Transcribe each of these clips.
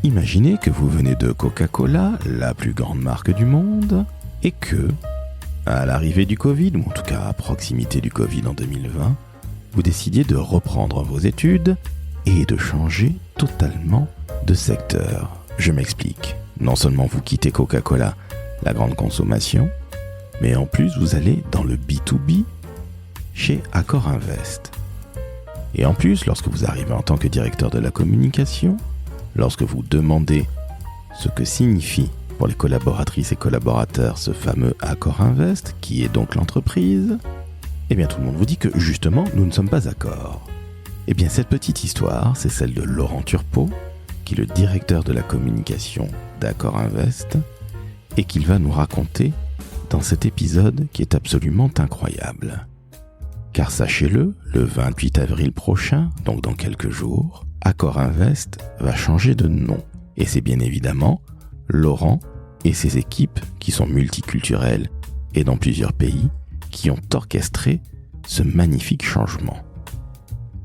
Imaginez que vous venez de Coca-Cola, la plus grande marque du monde, et que, à l'arrivée du Covid, ou en tout cas à proximité du Covid en 2020, vous décidiez de reprendre vos études et de changer totalement de secteur. Je m'explique. Non seulement vous quittez Coca-Cola, la grande consommation, mais en plus vous allez dans le B2B chez Accor Invest. Et en plus, lorsque vous arrivez en tant que directeur de la communication, lorsque vous demandez ce que signifie pour les collaboratrices et collaborateurs ce fameux Accor Invest, qui est donc l'entreprise, eh bien tout le monde vous dit que justement nous ne sommes pas Accor. Eh bien cette petite histoire, c'est celle de Laurent Turpot, qui est le directeur de la communication d'Accor Invest, et qu'il va nous raconter dans cet épisode qui est absolument incroyable. Car sachez-le, le 28 avril prochain, donc dans quelques jours, Accor Invest va changer de nom. Et c'est bien évidemment Laurent et ses équipes, qui sont multiculturelles et dans plusieurs pays, qui ont orchestré ce magnifique changement.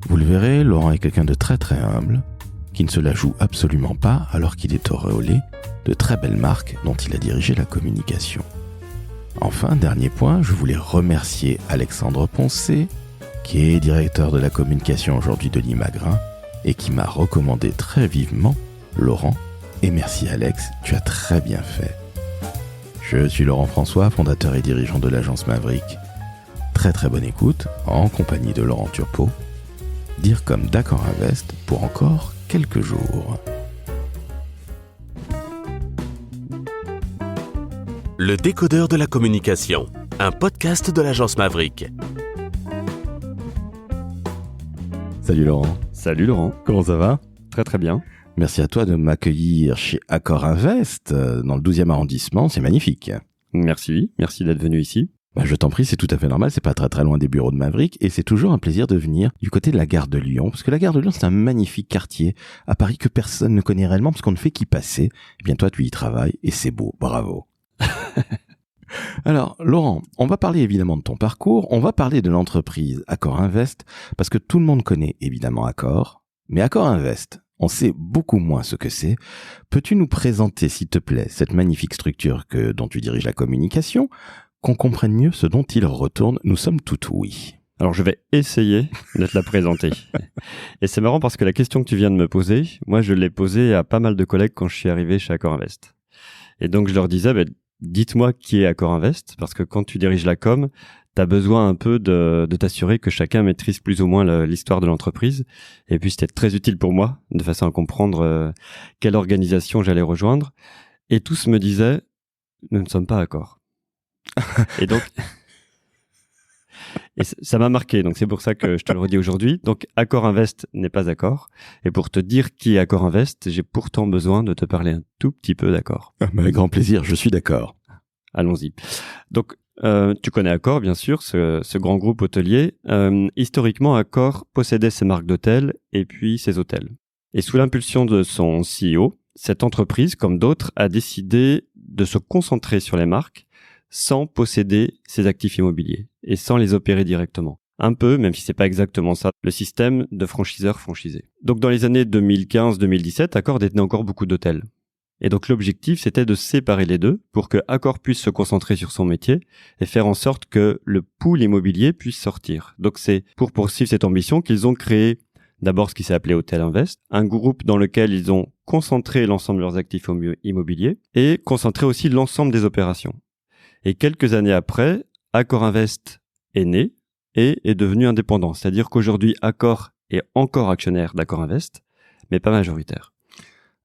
Vous le verrez, Laurent est quelqu'un de très très humble, qui ne se la joue absolument pas alors qu'il est auréolé de très belles marques dont il a dirigé la communication. Enfin, dernier point, je voulais remercier Alexandre Poncé, qui est directeur de la communication aujourd'hui de Limagrin et qui m'a recommandé très vivement Laurent. Et merci Alex, tu as très bien fait. Je suis Laurent François, fondateur et dirigeant de l'agence Maverick. Très très bonne écoute, en compagnie de Laurent Turpot. Dire comme d'Accor Invest pour encore quelques jours. Le décodeur de la communication, un podcast de l'agence Maverick. Salut Laurent. Salut Laurent. Comment ça va ? Très très bien. Merci à toi de m'accueillir chez Accor Invest, dans le 12e arrondissement, c'est magnifique. Merci d'être venu ici. Je t'en prie, c'est tout à fait normal, c'est pas très très loin des bureaux de Maverick, et c'est toujours un plaisir de venir du côté de la gare de Lyon, parce que la gare de Lyon c'est un magnifique quartier à Paris que personne ne connaît réellement, parce qu'on ne fait qu'y passer. Eh bien toi tu y travailles, et c'est beau, bravo. Alors, Laurent, on va parler évidemment de ton parcours, on va parler de l'entreprise Accor Invest, parce que tout le monde connaît évidemment Accor, mais Accor Invest, on sait beaucoup moins ce que c'est. Peux-tu nous présenter, s'il te plaît, cette magnifique structure dont tu diriges la communication, qu'on comprenne mieux ce dont il retourne? Nous sommes tout oui. Alors, je vais essayer de te la présenter. Et c'est marrant parce que la question que tu viens de me poser, moi, je l'ai posée à pas mal de collègues quand je suis arrivé chez Accor Invest. Et donc, je leur disais, dites-moi qui est Accor Invest, parce que quand tu diriges la com, tu as besoin un peu de t'assurer que chacun maîtrise plus ou moins l'histoire de l'entreprise. Et puis, c'était très utile pour moi, de façon à comprendre quelle organisation j'allais rejoindre. Et tous me disaient, nous ne sommes pas Accor. Et donc, ça m'a marqué. Donc, c'est pour ça que je te le redis aujourd'hui. Donc, Accor Invest n'est pas Accor. Et pour te dire qui est Accor Invest, j'ai pourtant besoin de te parler un tout petit peu d'Accor. Avec grand plaisir, je suis d'accord. Allons-y. Donc, tu connais Accor, bien sûr, ce grand groupe hôtelier. Historiquement, Accor possédait ses marques d'hôtels et puis ses hôtels. Et sous l'impulsion de son CEO, cette entreprise, comme d'autres, a décidé de se concentrer sur les marques sans posséder ses actifs immobiliers et sans les opérer directement. Un peu, même si c'est pas exactement ça, le système de franchiseur-franchisé. Donc dans les années 2015-2017, Accor détenait encore beaucoup d'hôtels. Et donc l'objectif, c'était de séparer les deux pour que Accor puisse se concentrer sur son métier et faire en sorte que le pool immobilier puisse sortir. Donc c'est pour poursuivre cette ambition qu'ils ont créé d'abord ce qui s'est appelé Hotel Invest, un groupe dans lequel ils ont concentré l'ensemble de leurs actifs immobiliers et concentré aussi l'ensemble des opérations. Et quelques années après, Accor Invest est né et est devenu indépendant. C'est-à-dire qu'aujourd'hui, Accor est encore actionnaire d'Accor Invest, mais pas majoritaire.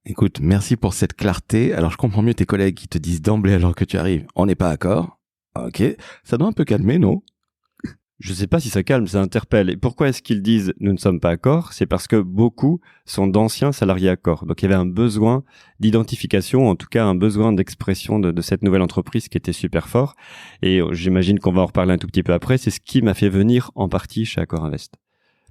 Écoute, merci pour cette clarté. Alors, je comprends mieux tes collègues qui te disent d'emblée alors que tu arrives, on n'est pas Accor. Ok, ça doit un peu calmer, non ? Je sais pas si ça calme, ça interpelle. Et pourquoi est-ce qu'ils disent « nous ne sommes pas Accor ?» C'est parce que beaucoup sont d'anciens salariés Accor. Donc il y avait un besoin d'identification, en tout cas un besoin d'expression de cette nouvelle entreprise qui était super fort. Et j'imagine qu'on va en reparler un tout petit peu après. C'est ce qui m'a fait venir en partie chez Accor Invest.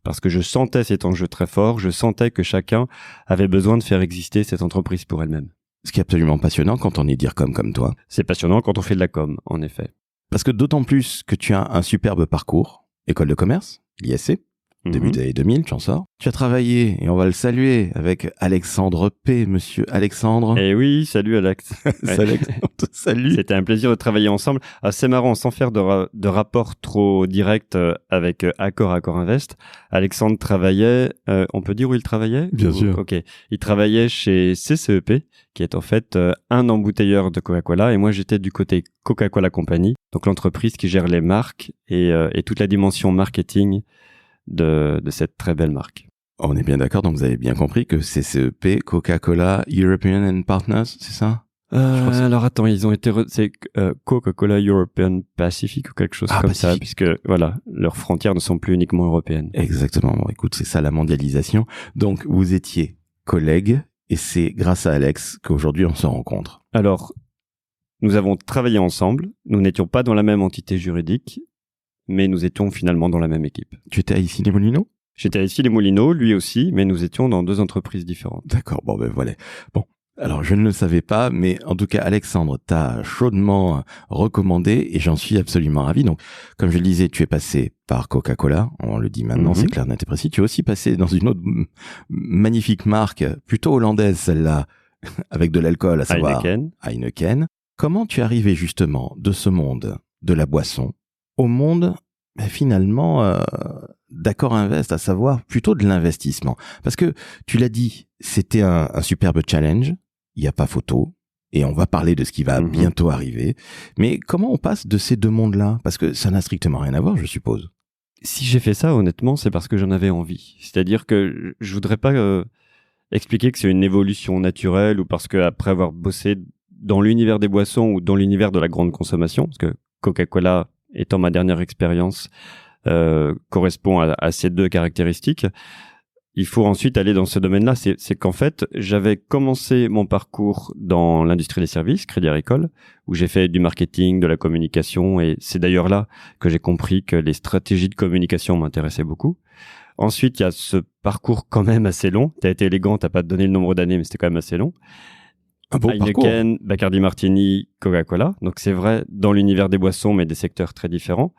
Parce que je sentais cet enjeu très fort, je sentais que chacun avait besoin de faire exister cette entreprise pour elle-même. Ce qui est absolument passionnant quand on est dire comme toi. C'est passionnant quand on fait de la com, en effet. Parce que d'autant plus que tu as un superbe parcours, école de commerce, l'ISC, début des années 2000, tu en sors. Tu as travaillé, et on va le saluer, avec Alexandre P, monsieur Alexandre. Eh oui, salut Alex. Salut. Salut. C'était un plaisir de travailler ensemble. Ah, c'est marrant, sans faire de rapport trop direct avec Accor Invest. Alexandre travaillait, on peut dire où il travaillait? Bien sûr. Ok. Il travaillait chez CCEP, qui est en fait un embouteilleur de Coca-Cola, et moi j'étais du côté Coca-Cola Company, donc l'entreprise qui gère les marques et toute la dimension marketing de cette très belle marque. On est bien d'accord, donc vous avez bien compris que CCEP, Coca-Cola European and Partners, c'est ça? Alors attends, ils ont été c'est Coca-Cola European Pacific ou quelque chose comme ça, puisque voilà, leurs frontières ne sont plus uniquement européennes. Exactement. Bon, écoute, c'est ça la mondialisation. Donc vous étiez collègues et c'est grâce à Alex qu'aujourd'hui on se rencontre. Alors, nous avons travaillé ensemble. Nous n'étions pas dans la même entité juridique, mais nous étions finalement dans la même équipe. Tu étais à Issy-les-Moulineaux? J'étais à Issy-les-Moulineaux, lui aussi, mais nous étions dans 2 entreprises différentes. D'accord, bon ben voilà. Bon, alors je ne le savais pas, mais en tout cas Alexandre t'a chaudement recommandé et j'en suis absolument ravi. Donc, comme je le disais, tu es passé par Coca-Cola, on le dit maintenant, c'est clair, net et précis. Tu es aussi passé dans une autre magnifique marque, plutôt hollandaise celle-là, avec de l'alcool, à savoir Heineken. Comment tu es arrivé justement de ce monde de la boisson au monde finalement d'Accor Invest, à savoir plutôt de l'investissement? Parce que tu l'as dit, c'était un superbe challenge, il n'y a pas photo, et on va parler de ce qui va bientôt arriver. Mais comment on passe de ces 2 mondes-là? Parce que ça n'a strictement rien à voir, je suppose. Si j'ai fait ça, honnêtement, c'est parce que j'en avais envie. C'est-à-dire que je voudrais pas expliquer que c'est une évolution naturelle ou parce que après avoir bossé dans l'univers des boissons ou dans l'univers de la grande consommation, parce que Coca-Cola étant ma dernière expérience, correspond à ces 2 caractéristiques. Il faut ensuite aller dans ce domaine-là. C'est qu'en fait, j'avais commencé mon parcours dans l'industrie des services, Crédit Agricole, où j'ai fait du marketing, de la communication, et c'est d'ailleurs là que j'ai compris que les stratégies de communication m'intéressaient beaucoup. Ensuite, il y a ce parcours quand même assez long. T'as été élégant, t'as pas donné le nombre d'années, mais c'était quand même assez long. Un beau Heineken, Bacardi Martini, Coca-Cola. Donc c'est vrai, dans l'univers des boissons, mais des secteurs très différents.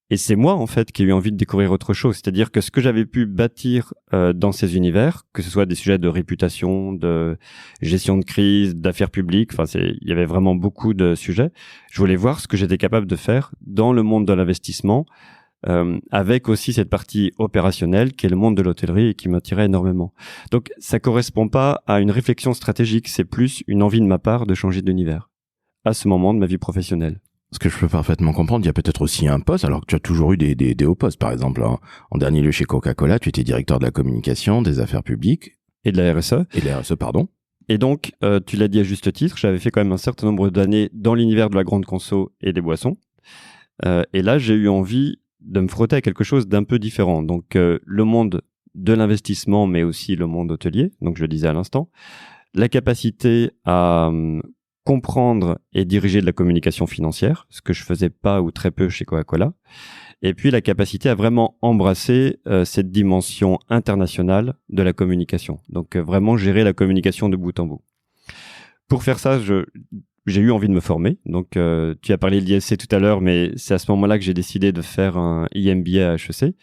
Et c'est moi, en fait, qui ai eu envie de découvrir autre chose. C'est-à-dire que ce que j'avais pu bâtir dans ces univers, que ce soit des sujets de réputation, de gestion de crise, d'affaires publiques, il y avait vraiment beaucoup de sujets. Je voulais voir ce que j'étais capable de faire dans le monde de l'investissement, avec aussi cette partie opérationnelle qui est le monde de l'hôtellerie et qui m'attirait énormément. Donc ça correspond pas à une réflexion stratégique, c'est plus une envie de ma part de changer d'univers à ce moment de ma vie professionnelle. Ce que je peux parfaitement comprendre, il y a peut-être aussi un poste, alors que tu as toujours eu des hauts postes. Par exemple, en dernier lieu chez Coca-Cola, tu étais directeur de la communication, des affaires publiques. Et de la RSE. Et de la RSE, pardon. Et donc, tu l'as dit à juste titre, j'avais fait quand même un certain nombre d'années dans l'univers de la grande conso et des boissons. Et là, j'ai eu envie de me frotter à quelque chose d'un peu différent. Donc, le monde de l'investissement, mais aussi le monde hôtelier, donc je le disais à l'instant. La capacité à comprendre et diriger de la communication financière, ce que je faisais pas ou très peu chez Coca-Cola. Et puis, la capacité à vraiment embrasser cette dimension internationale de la communication. Donc, vraiment gérer la communication de bout en bout. Pour faire ça, j'ai eu envie de me former. Donc, tu as parlé de l'ISC tout à l'heure, mais c'est à ce moment-là que j'ai décidé de faire un IMBA à HEC.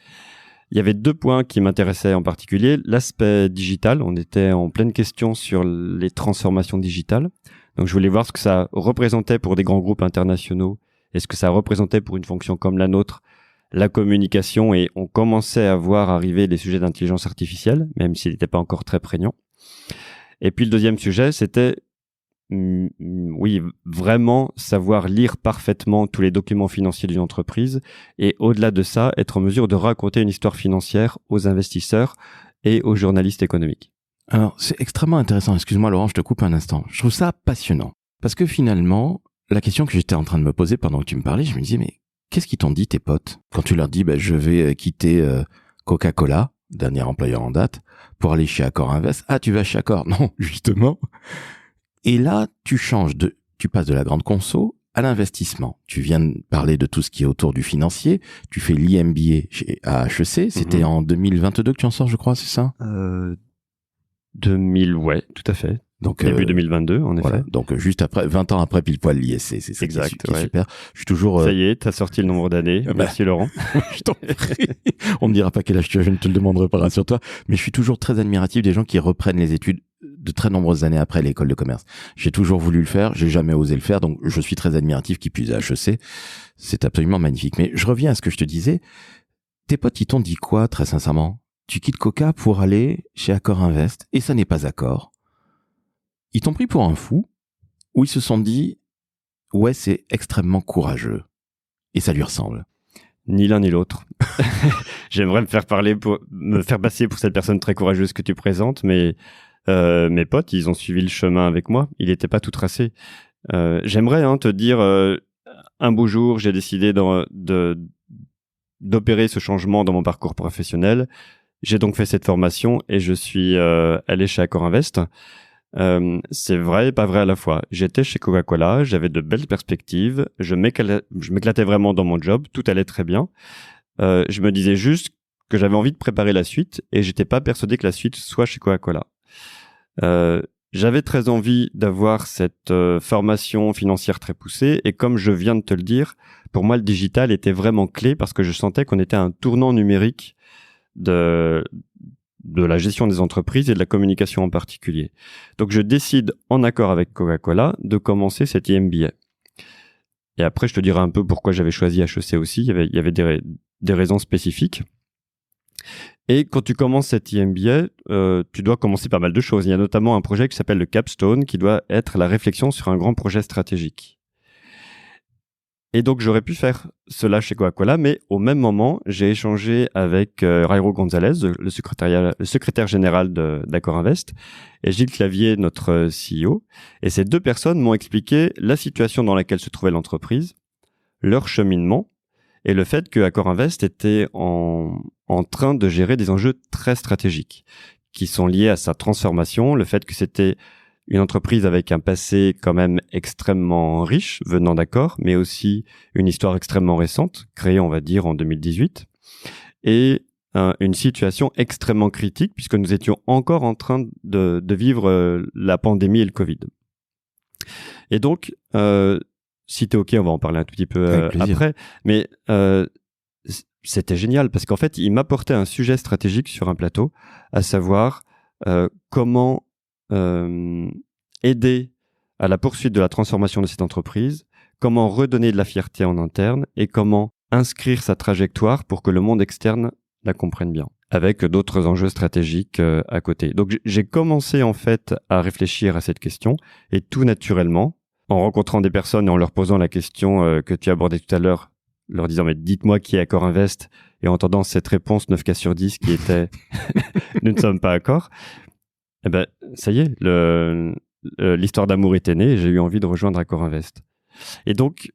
Il y avait 2 points qui m'intéressaient en particulier. L'aspect digital, on était en pleine question sur les transformations digitales. Donc, je voulais voir ce que ça représentait pour des grands groupes internationaux et ce que ça représentait pour une fonction comme la nôtre, la communication. Et on commençait à voir arriver des sujets d'intelligence artificielle, même s'il n'était pas encore très prégnant. Et puis, le deuxième sujet, c'était oui, vraiment savoir lire parfaitement tous les documents financiers d'une entreprise et au-delà de ça, être en mesure de raconter une histoire financière aux investisseurs et aux journalistes économiques. Alors, c'est extrêmement intéressant. Excuse-moi, Laurent, je te coupe un instant. Je trouve ça passionnant. Parce que finalement, la question que j'étais en train de me poser pendant que tu me parlais, je me disais, mais qu'est-ce qu'ils t'ont dit, tes potes? Quand tu leur dis, je vais quitter Coca-Cola, dernier employeur en date, pour aller chez Accor Invest. Ah, tu vas chez Accor? Non, justement. Et là, tu passes de la grande conso à l'investissement. Tu viens de parler de tout ce qui est autour du financier. Tu fais l'IMBA à HEC. C'était en 2022 que tu en sors, je crois, c'est ça? 2000, ouais, tout à fait. Donc, Début 2022, en effet. Voilà. Donc, juste après, 20 ans après pile poil l'ISC. C'est ça exact, qui est super. Je suis toujours... Ça y est, t'as sorti le nombre d'années. Merci Laurent. Je t'en prie. On me dira pas quel âge tu as, je ne te le demanderai pas, rassure-toi. Mais je suis toujours très admiratif des gens qui reprennent les études de très nombreuses années après l'école de commerce. J'ai toujours voulu le faire, j'ai jamais osé le faire, donc je suis très admiratif qui puisse à HEC. C'est absolument magnifique. Mais je reviens à ce que je te disais. Tes potes, ils t'ont dit quoi, très sincèrement? Tu quittes Coca pour aller chez Accor Invest, et ça n'est pas Accor. Ils t'ont pris pour un fou, ou ils se sont dit, ouais, c'est extrêmement courageux. Et ça lui ressemble. Ni l'un ni l'autre. J'aimerais me faire passer pour cette personne très courageuse que tu présentes, mais mes potes, ils ont suivi le chemin avec moi. Il n'était pas tout tracé. J'aimerais te dire, un beau jour, j'ai décidé d'opérer ce changement dans mon parcours professionnel. J'ai donc fait cette formation et je suis allé chez Accor Invest. C'est vrai et pas vrai à la fois. J'étais chez Coca-Cola, j'avais de belles perspectives, je m'éclatais vraiment dans mon job, tout allait très bien. Je me disais juste que j'avais envie de préparer la suite et j'étais pas persuadé que la suite soit chez Coca-Cola. J'avais très envie d'avoir cette formation financière très poussée et comme je viens de te le dire, pour moi le digital était vraiment clé parce que je sentais qu'on était à un tournant numérique de la gestion des entreprises et de la communication en particulier. Donc je décide, en accord avec Coca-Cola, de commencer cet IMBA. Et après, je te dirai un peu pourquoi j'avais choisi HEC aussi. Il y avait des raisons spécifiques. Et quand tu commences cet IMBA, tu dois commencer pas mal de choses. Il y a notamment un projet qui s'appelle le Capstone, qui doit être la réflexion sur un grand projet stratégique. Et donc, j'aurais pu faire cela chez Coca-Cola, mais au même moment, j'ai échangé avec Jairo Gonzalez, le secrétaire général d'Accor Invest, et Gilles Clavier, notre CEO. Et ces deux personnes m'ont expliqué la situation dans laquelle se trouvait l'entreprise, leur cheminement, et le fait que Accor Invest était en train de gérer des enjeux très stratégiques, qui sont liés à sa transformation, le fait que c'était une entreprise avec un passé quand même extrêmement riche, venant d'Accor, mais aussi une histoire extrêmement récente, créée, on va dire, en 2018, et une situation extrêmement critique, puisque nous étions encore en train de vivre la pandémie et le Covid. Et donc, si t'es OK, on va en parler un tout petit peu après, mais c'était génial, parce qu'en fait, il m'apportait un sujet stratégique sur un plateau, à savoir comment aider à la poursuite de la transformation de cette entreprise, comment redonner de la fierté en interne et comment inscrire sa trajectoire pour que le monde externe la comprenne bien, avec d'autres enjeux stratégiques à côté. Donc j'ai commencé en fait à réfléchir à cette question et tout naturellement, en rencontrant des personnes et en leur posant la question que tu abordais tout à l'heure, leur disant mais dites-moi qui est Accor Invest, et en entendant cette réponse 9 cas sur 10 qui était nous ne sommes pas Accor. Eh ben, ça y est, l'histoire d'amour était née et j'ai eu envie de rejoindre Accor Invest. Et donc,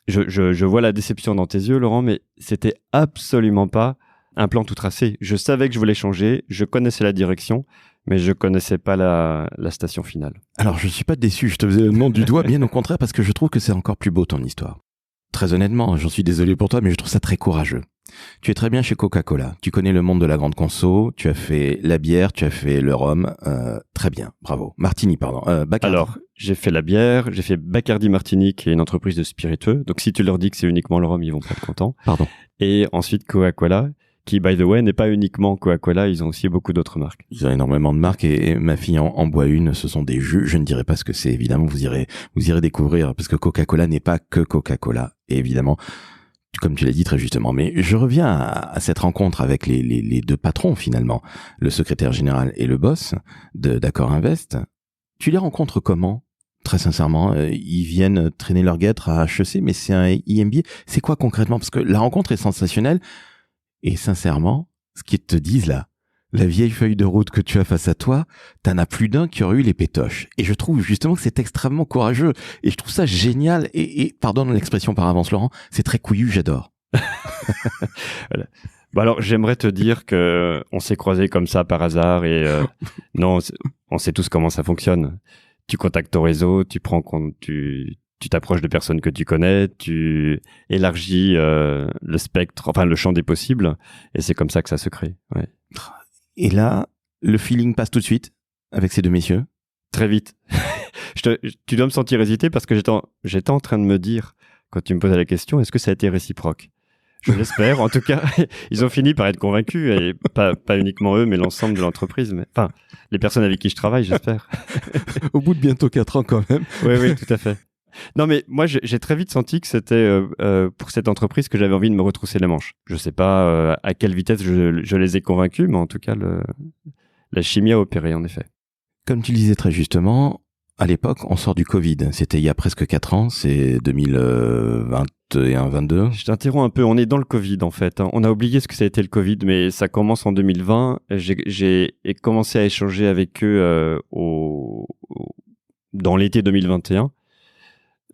je vois la déception dans tes yeux, Laurent, mais c'était absolument pas un plan tout tracé. Je savais que je voulais changer, je connaissais la direction, mais je connaissais pas la station finale. Alors, je suis pas déçu, je te faisais le nom du doigt, bien au contraire, parce que je trouve que c'est encore plus beau ton histoire. Très honnêtement, j'en suis désolé pour toi, mais je trouve ça très courageux. Tu es très bien chez Coca-Cola. Tu connais le monde de la grande conso. Tu as fait la bière, tu as fait le rhum. Très bien, bravo. Martini, pardon. Bacardi. Alors, j'ai fait la bière, j'ai fait Bacardi Martini, qui est une entreprise de spiritueux. Donc, si tu leur dis que c'est uniquement le rhum, ils vont pas être contents. Pardon. Et ensuite, Coca-Cola, qui, by the way, n'est pas uniquement Coca-Cola. Ils ont aussi beaucoup d'autres marques. Ils ont énormément de marques et ma fille en boit une. Ce sont des jus. Je ne dirai pas ce que c'est. Évidemment, vous irez découvrir parce que Coca-Cola n'est pas que Coca-Cola. Et évidemment, comme tu l'as dit très justement, mais je reviens à cette rencontre avec les deux patrons finalement, le secrétaire général et le boss d'Accor Invest. Tu les rencontres comment? Très sincèrement, ils viennent traîner leur guêtre à HEC, mais c'est un IMBA. C'est quoi concrètement? Parce que la rencontre est sensationnelle et sincèrement, ce qu'ils te disent là, la vieille feuille de route que tu as face à toi, t'en as plus d'un qui aurait eu les pétoches. Et je trouve justement que c'est extrêmement courageux. Et je trouve ça génial. Et pardonne l'expression par avance, Laurent, c'est très couillu, j'adore. Voilà. Bon alors, j'aimerais te dire que on s'est croisés comme ça par hasard et non, on sait tous comment ça fonctionne. Tu contactes ton réseau, tu prends compte, tu t'approches de personnes que tu connais, tu élargis le spectre, enfin le champ des possibles, et c'est comme ça que ça se crée. Ouais. Et là, le feeling passe tout de suite avec ces deux messieurs. Très vite. Tu dois me sentir hésiter parce que j'étais en train de me dire, quand tu me posais la question, est-ce que ça a été réciproque? Je l'espère. En tout cas, ils ont fini par être convaincus, et pas uniquement eux, mais l'ensemble de l'entreprise. Enfin, les personnes avec qui je travaille, j'espère. Au bout de bientôt 4 ans quand même. Oui, tout à fait. Non, mais moi, j'ai très vite senti que c'était pour cette entreprise que j'avais envie de me retrousser les manches. Je sais pas à quelle vitesse je les ai convaincus, mais en tout cas, la chimie a opéré, en effet. Comme tu le disais très justement, à l'époque, on sort du Covid. C'était il y a presque 4 ans, c'est 2021-22. Je t'interromps un peu, on est dans le Covid en fait. On a oublié ce que ça a été le Covid, mais ça commence en 2020. J'ai commencé à échanger avec eux dans l'été 2021.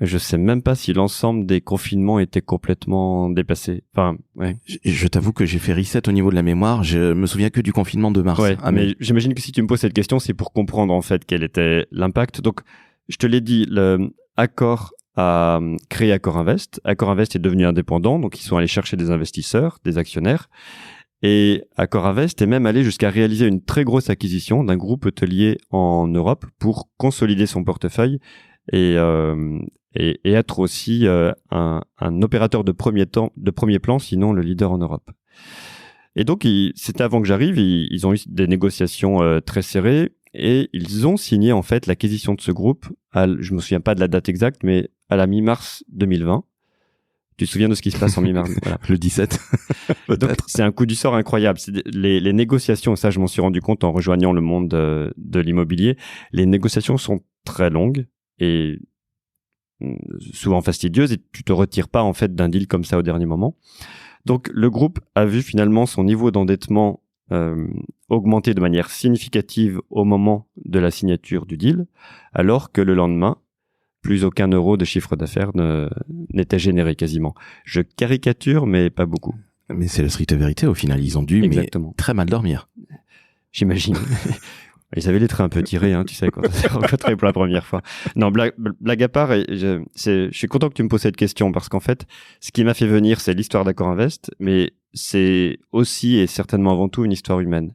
Je sais même pas si l'ensemble des confinements était complètement dépassé. Enfin, ouais. Je t'avoue que j'ai fait reset au niveau de la mémoire. Je me souviens que du confinement de mars. Ouais, mais j'imagine que si tu me poses cette question, c'est pour comprendre en fait quel était l'impact. Donc, je te l'ai dit, Accor a créé Accor Invest. Accor Invest est devenu indépendant, donc ils sont allés chercher des investisseurs, des actionnaires. Et Accor Invest est même allé jusqu'à réaliser une très grosse acquisition d'un groupe hôtelier en Europe pour consolider son portefeuille et être aussi un opérateur de premier plan, sinon le leader en Europe. Et donc, c'était avant que j'arrive, ils ont eu des négociations très serrées et ils ont signé en fait l'acquisition de ce groupe, je me souviens pas de la date exacte, mais à la mi-mars 2020. Tu te souviens de ce qui se passe en mi-mars? Voilà. Le 17, peut-être. Donc, c'est un coup du sort incroyable. Les négociations, ça je m'en suis rendu compte en rejoignant le monde de l'immobilier, les négociations sont très longues et souvent fastidieuses, et tu te retires pas en fait d'un deal comme ça au dernier moment. Donc le groupe a vu finalement son niveau d'endettement augmenter de manière significative au moment de la signature du deal, alors que le lendemain, plus aucun euro de chiffre d'affaires n'était généré quasiment. Je caricature, mais pas beaucoup. Mais c'est la stricte vérité, au final, ils ont dû très mal dormir. J'imagine. Ils avaient les traits un peu tirés, tu sais, quand on s'est rencontrés pour la première fois. Non, blague à part, je suis content que tu me poses cette question parce qu'en fait, ce qui m'a fait venir, c'est l'histoire d'Accor Invest, mais c'est aussi et certainement avant tout une histoire humaine.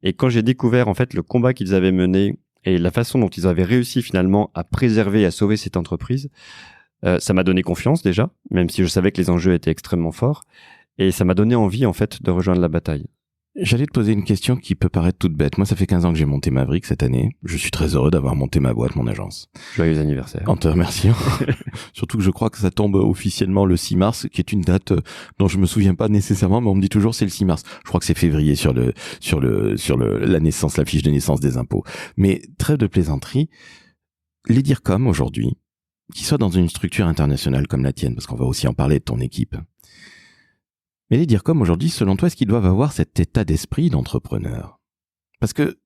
Et quand j'ai découvert en fait le combat qu'ils avaient mené et la façon dont ils avaient réussi finalement à préserver et à sauver cette entreprise, ça m'a donné confiance déjà, même si je savais que les enjeux étaient extrêmement forts, et ça m'a donné envie en fait de rejoindre la bataille. J'allais te poser une question qui peut paraître toute bête. Moi, ça fait 15 ans que j'ai monté Maverick cette année. Je suis très heureux d'avoir monté ma boîte, mon agence. Joyeux anniversaire. En te remerciant. Surtout que je crois que ça tombe officiellement le 6 mars, qui est une date dont je me souviens pas nécessairement, mais on me dit toujours c'est le 6 mars. Je crois que c'est février sur la naissance, la fiche de naissance des impôts. Mais trêve de plaisanterie, les DIRCOM aujourd'hui, qui soient dans une structure internationale comme la tienne, parce qu'on va aussi en parler de ton équipe. Mais les DIRCOM aujourd'hui, selon toi, est-ce qu'ils doivent avoir cet état d'esprit d'entrepreneur? Parce que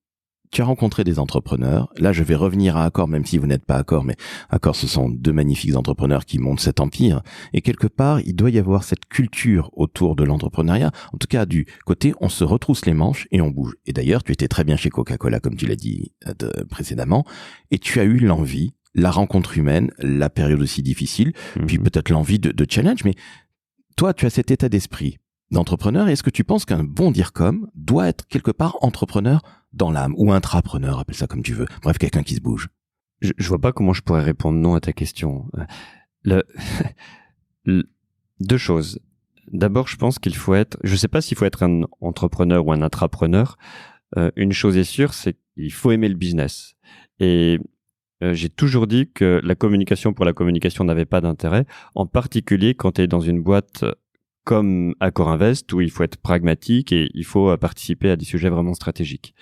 tu as rencontré des entrepreneurs. Là, je vais revenir à Accor, même si vous n'êtes pas Accor, mais Accor, ce sont deux magnifiques entrepreneurs qui montent cet empire. Et quelque part, il doit y avoir cette culture autour de l'entrepreneuriat. En tout cas, du côté, on se retrousse les manches et on bouge. Et d'ailleurs, tu étais très bien chez Coca-Cola, comme tu l'as dit précédemment, et tu as eu l'envie, la rencontre humaine, la période aussi difficile, puis peut-être l'envie de challenge, mais toi, tu as cet état d'esprit d'entrepreneur. Est-ce que tu penses qu'un bon DIRCOM doit être quelque part entrepreneur dans l'âme ou intrapreneur, appelle ça comme tu veux. Bref, quelqu'un qui se bouge. Je vois pas comment je pourrais répondre non à ta question. Deux choses. D'abord, je pense qu'il faut être, je sais pas s'il faut être un entrepreneur ou un intrapreneur. Une chose est sûre, c'est qu'il faut aimer le business. Et j'ai toujours dit que la communication pour la communication n'avait pas d'intérêt, en particulier quand tu es dans une boîte comme Accor Invest, où il faut être pragmatique et il faut participer à des sujets vraiment stratégiques.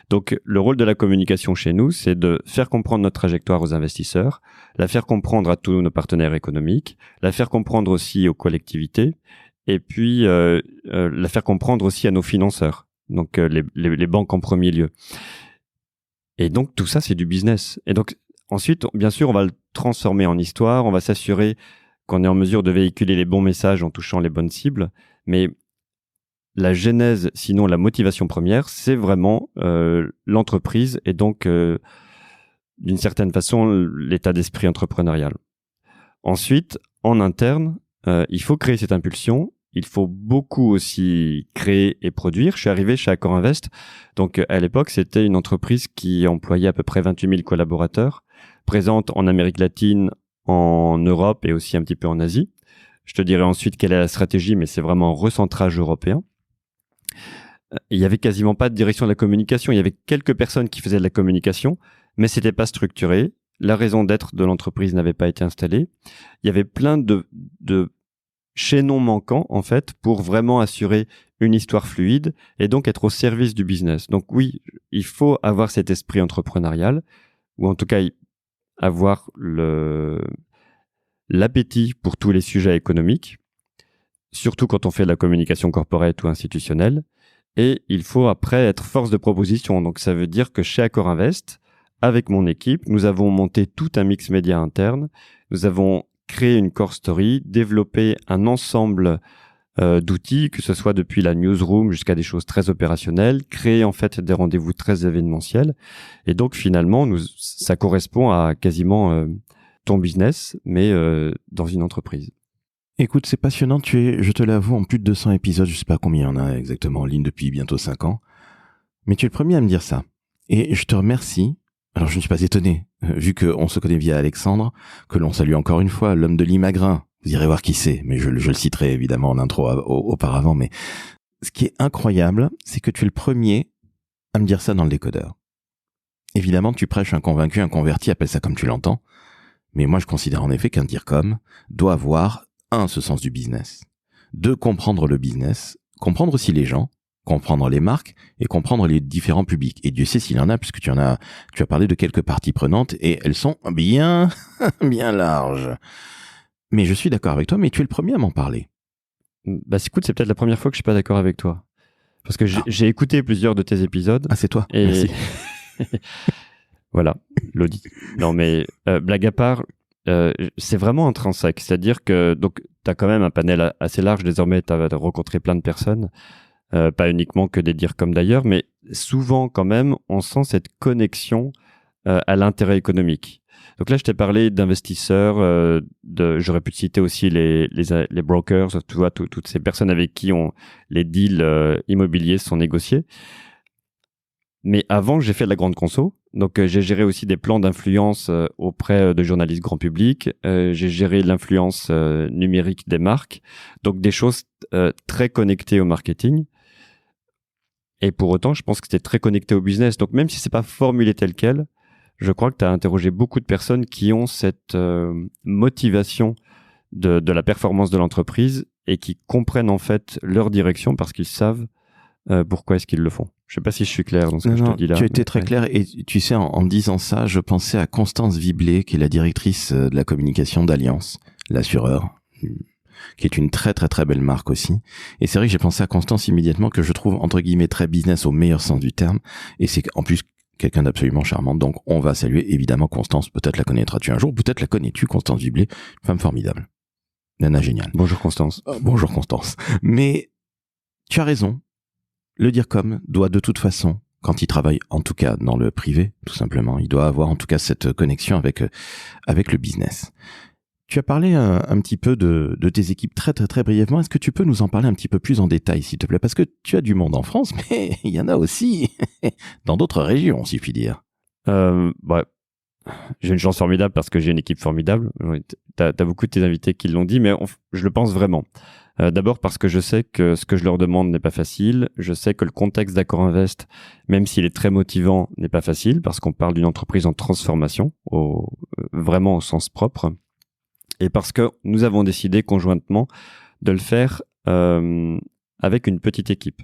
Donc, le rôle de la communication chez nous, c'est de faire comprendre notre trajectoire aux investisseurs, la faire comprendre à tous nos partenaires économiques, la faire comprendre aussi aux collectivités, et puis la faire comprendre aussi à nos financeurs, donc les banques en premier lieu. Et donc, tout ça, c'est du business. Et donc, ensuite, bien sûr, on va le transformer en histoire, on va s'assurer qu'on est en mesure de véhiculer les bons messages en touchant les bonnes cibles, mais la genèse, sinon la motivation première, c'est vraiment l'entreprise et donc, d'une certaine façon, l'état d'esprit entrepreneurial. Ensuite, en interne, il faut créer cette impulsion il faut beaucoup aussi créer et produire. Je suis arrivé chez Accor Invest. Donc, à l'époque, c'était une entreprise qui employait à peu près 28 000 collaborateurs, présente en Amérique latine, en Europe et aussi un petit peu en Asie. Je te dirai ensuite quelle est la stratégie, mais c'est vraiment un recentrage européen. Il y avait quasiment pas de direction de la communication. Il y avait quelques personnes qui faisaient de la communication, mais c'était pas structuré. La raison d'être de l'entreprise n'avait pas été installée. Il y avait plein de chaînons manquants, en fait, pour vraiment assurer une histoire fluide et donc être au service du business. Donc oui, il faut avoir cet esprit entrepreneurial, ou en tout cas avoir l'appétit pour tous les sujets économiques, surtout quand on fait de la communication corporate ou institutionnelle. Et il faut après être force de proposition. Donc ça veut dire que chez Accor Invest, avec mon équipe, nous avons monté tout un mix média interne. Nous avons créé une core story, développé un ensemble d'outils, que ce soit depuis la newsroom jusqu'à des choses très opérationnelles, créer en fait des rendez-vous très événementiels. Et donc finalement, ça correspond à quasiment ton business, mais dans une entreprise. Écoute, c'est passionnant. Tu es, je te l'avoue, en plus de 200 épisodes, je sais pas combien il y en a exactement en ligne depuis bientôt 5 ans. Mais tu es le premier à me dire ça. Et je te remercie. Alors, je ne suis pas étonné, vu qu'on se connaît via Alexandre, que l'on salue encore une fois, l'homme de l'Imagrin. Vous irez voir qui c'est, mais je le citerai évidemment en intro auparavant. Mais ce qui est incroyable, c'est que tu es le premier à me dire ça dans le décodeur. Évidemment, tu prêches un convaincu, un converti, appelle ça comme tu l'entends. Mais moi, je considère en effet qu'un DIRCOM doit avoir, 1, ce sens du business. 2, comprendre le business, comprendre aussi les gens, comprendre les marques et comprendre les différents publics. Et Dieu sait s'il y en a, puisque tu as parlé de quelques parties prenantes et elles sont bien, bien larges. Mais je suis d'accord avec toi, mais tu es le premier à m'en parler. Bah, écoute, c'est peut-être la première fois que je suis pas d'accord avec toi. Parce que j'ai écouté plusieurs de tes épisodes. Ah, c'est toi. Et Merci. Voilà, l'audit. Non, mais blague à part, c'est vraiment intrinsèque. C'est-à-dire que donc tu as quand même un panel assez large désormais. Tu as rencontré plein de personnes, pas uniquement que des DIRCOM d'ailleurs, mais souvent quand même, on sent cette connexion à l'intérêt économique. Donc là, je t'ai parlé d'investisseurs, j'aurais pu te citer aussi les brokers, tu vois, toutes ces personnes avec qui les deals immobiliers sont négociés. Mais avant, j'ai fait de la grande conso. Donc, j'ai géré aussi des plans d'influence auprès de journalistes grand public. J'ai géré l'influence numérique des marques. Donc, des choses très connectées au marketing. Et pour autant, je pense que c'était très connecté au business. Donc, même si c'est pas formulé tel quel, je crois que tu as interrogé beaucoup de personnes qui ont cette motivation de la performance de l'entreprise et qui comprennent en fait leur direction parce qu'ils savent pourquoi est-ce qu'ils le font. Je sais pas si je suis clair dans ce que je te dis là. Tu as été très clair et tu sais, en disant ça, je pensais à Constance Viblet, qui est la directrice de la communication d'Alliance, l'assureur, qui est une très très très belle marque aussi. Et c'est vrai que j'ai pensé à Constance immédiatement, que je trouve entre guillemets très business au meilleur sens du terme. Et c'est en plus quelqu'un d'absolument charmant. Donc on va saluer évidemment Constance. Peut-être la connaîtras-tu un jour, peut-être la connais-tu, Constance Viblet, une femme formidable. Nana géniale. Bonjour Constance. Bonjour Constance. Mais tu as raison. Le DIRCOM doit de toute façon, quand il travaille, en tout cas dans le privé, tout simplement, il doit avoir en tout cas cette connexion avec le business. Tu as parlé un petit peu de tes équipes très très très brièvement. Est-ce que tu peux nous en parler un petit peu plus en détail, s'il te plaît? Parce que tu as du monde en France, mais il y en a aussi dans d'autres régions, si je puis dire. Bah, j'ai une chance formidable parce que j'ai une équipe formidable. T'as beaucoup de tes invités qui l'ont dit, mais je le pense vraiment. D'abord parce que je sais que ce que je leur demande n'est pas facile. Je sais que le contexte d'Accor Invest, même s'il est très motivant, n'est pas facile parce qu'on parle d'une entreprise en transformation, vraiment au sens propre. Et parce que nous avons décidé conjointement de le faire avec une petite équipe.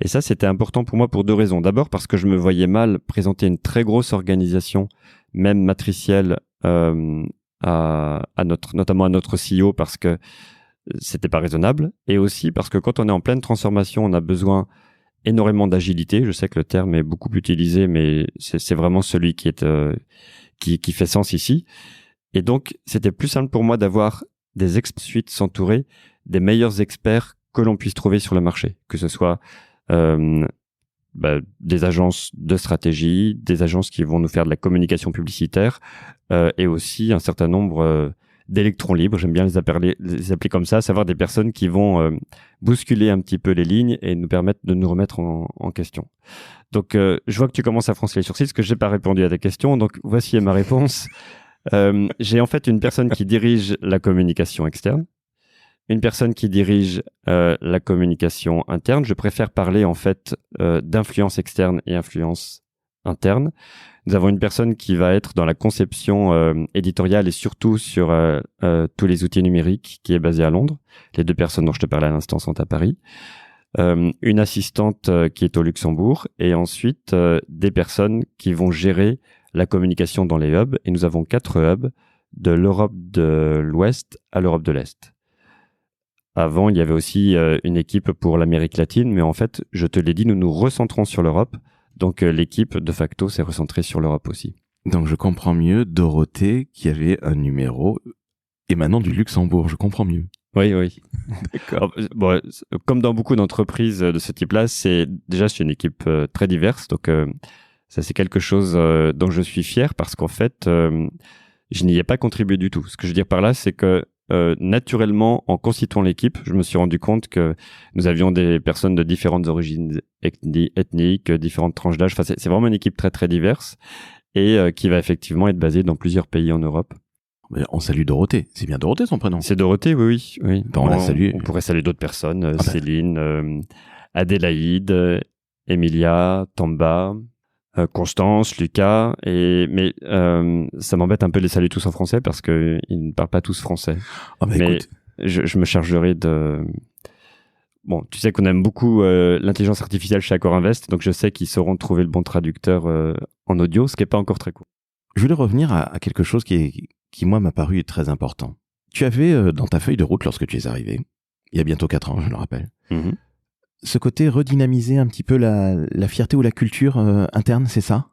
Et ça, c'était important pour moi pour 2 raisons. D'abord parce que je me voyais mal présenter une très grosse organisation, même matricielle, notamment à notre CEO, parce que c'était pas raisonnable. Et aussi parce que quand on est en pleine transformation, on a besoin énormément d'agilité. Je sais que le terme est beaucoup utilisé, mais c'est vraiment celui qui fait sens ici. Et donc, c'était plus simple pour moi d'avoir des experts s'entourer des meilleurs experts que l'on puisse trouver sur le marché, que ce soit des agences de stratégie, des agences qui vont nous faire de la communication publicitaire et aussi un certain nombre d'électrons libres, j'aime bien les appeler comme ça, à savoir des personnes qui vont bousculer un petit peu les lignes et nous permettre de nous remettre en question. Donc, je vois que tu commences à froncer les sourcils parce que j'ai pas répondu à ta question. Donc, voici ma réponse. J'ai en fait une personne qui dirige la communication externe, une personne qui dirige la communication interne. Je préfère parler en fait d'influence externe et influence interne. Nous avons une personne qui va être dans la conception éditoriale et surtout sur tous les outils numériques, qui est basée à Londres. Les 2 personnes dont je te parlais à l'instant sont à Paris. Une assistante qui est au Luxembourg et ensuite des personnes qui vont gérer la communication dans les hubs. Et nous avons 4 hubs de l'Europe de l'Ouest à l'Europe de l'Est. Avant, il y avait aussi une équipe pour l'Amérique latine, mais en fait, je te l'ai dit, nous nous recentrons sur l'Europe. Donc l'équipe, de facto, s'est recentrée sur l'Europe aussi. Donc je comprends mieux Dorothée qui avait un numéro émanant du Luxembourg, je comprends mieux. Oui, oui. D'accord. Bon, comme dans beaucoup d'entreprises de ce type-là, c'est une équipe très diverse. Donc ça, c'est quelque chose dont je suis fier parce qu'en fait, je n'y ai pas contribué du tout. Ce que je veux dire par là, c'est que naturellement, en constituant l'équipe, je me suis rendu compte que nous avions des personnes de différentes origines ethniques, différentes tranches d'âge. Enfin, c'est vraiment une équipe très très diverse et qui va effectivement être basée dans plusieurs pays en Europe. Mais on salue Dorothée. C'est bien Dorothée son prénom. C'est Dorothée, oui. Ben, on la salue. On pourrait saluer d'autres personnes, Céline, Adélaïde, Emilia, Tamba, Constance, Lucas, mais ça m'embête un peu de les saluer tous en français parce qu'ils ne parlent pas tous français. Mais écoute, je me chargerai de... Bon, tu sais qu'on aime beaucoup l'intelligence artificielle chez Accor Invest, donc je sais qu'ils sauront trouver le bon traducteur en audio, ce qui n'est pas encore très court. Je voulais revenir à quelque chose qui moi, m'a paru très important. Tu avais dans ta feuille de route, lorsque tu es arrivé, il y a bientôt 4 ans, je le rappelle, ce côté redynamiser un petit peu la fierté ou la culture interne, c'est ça?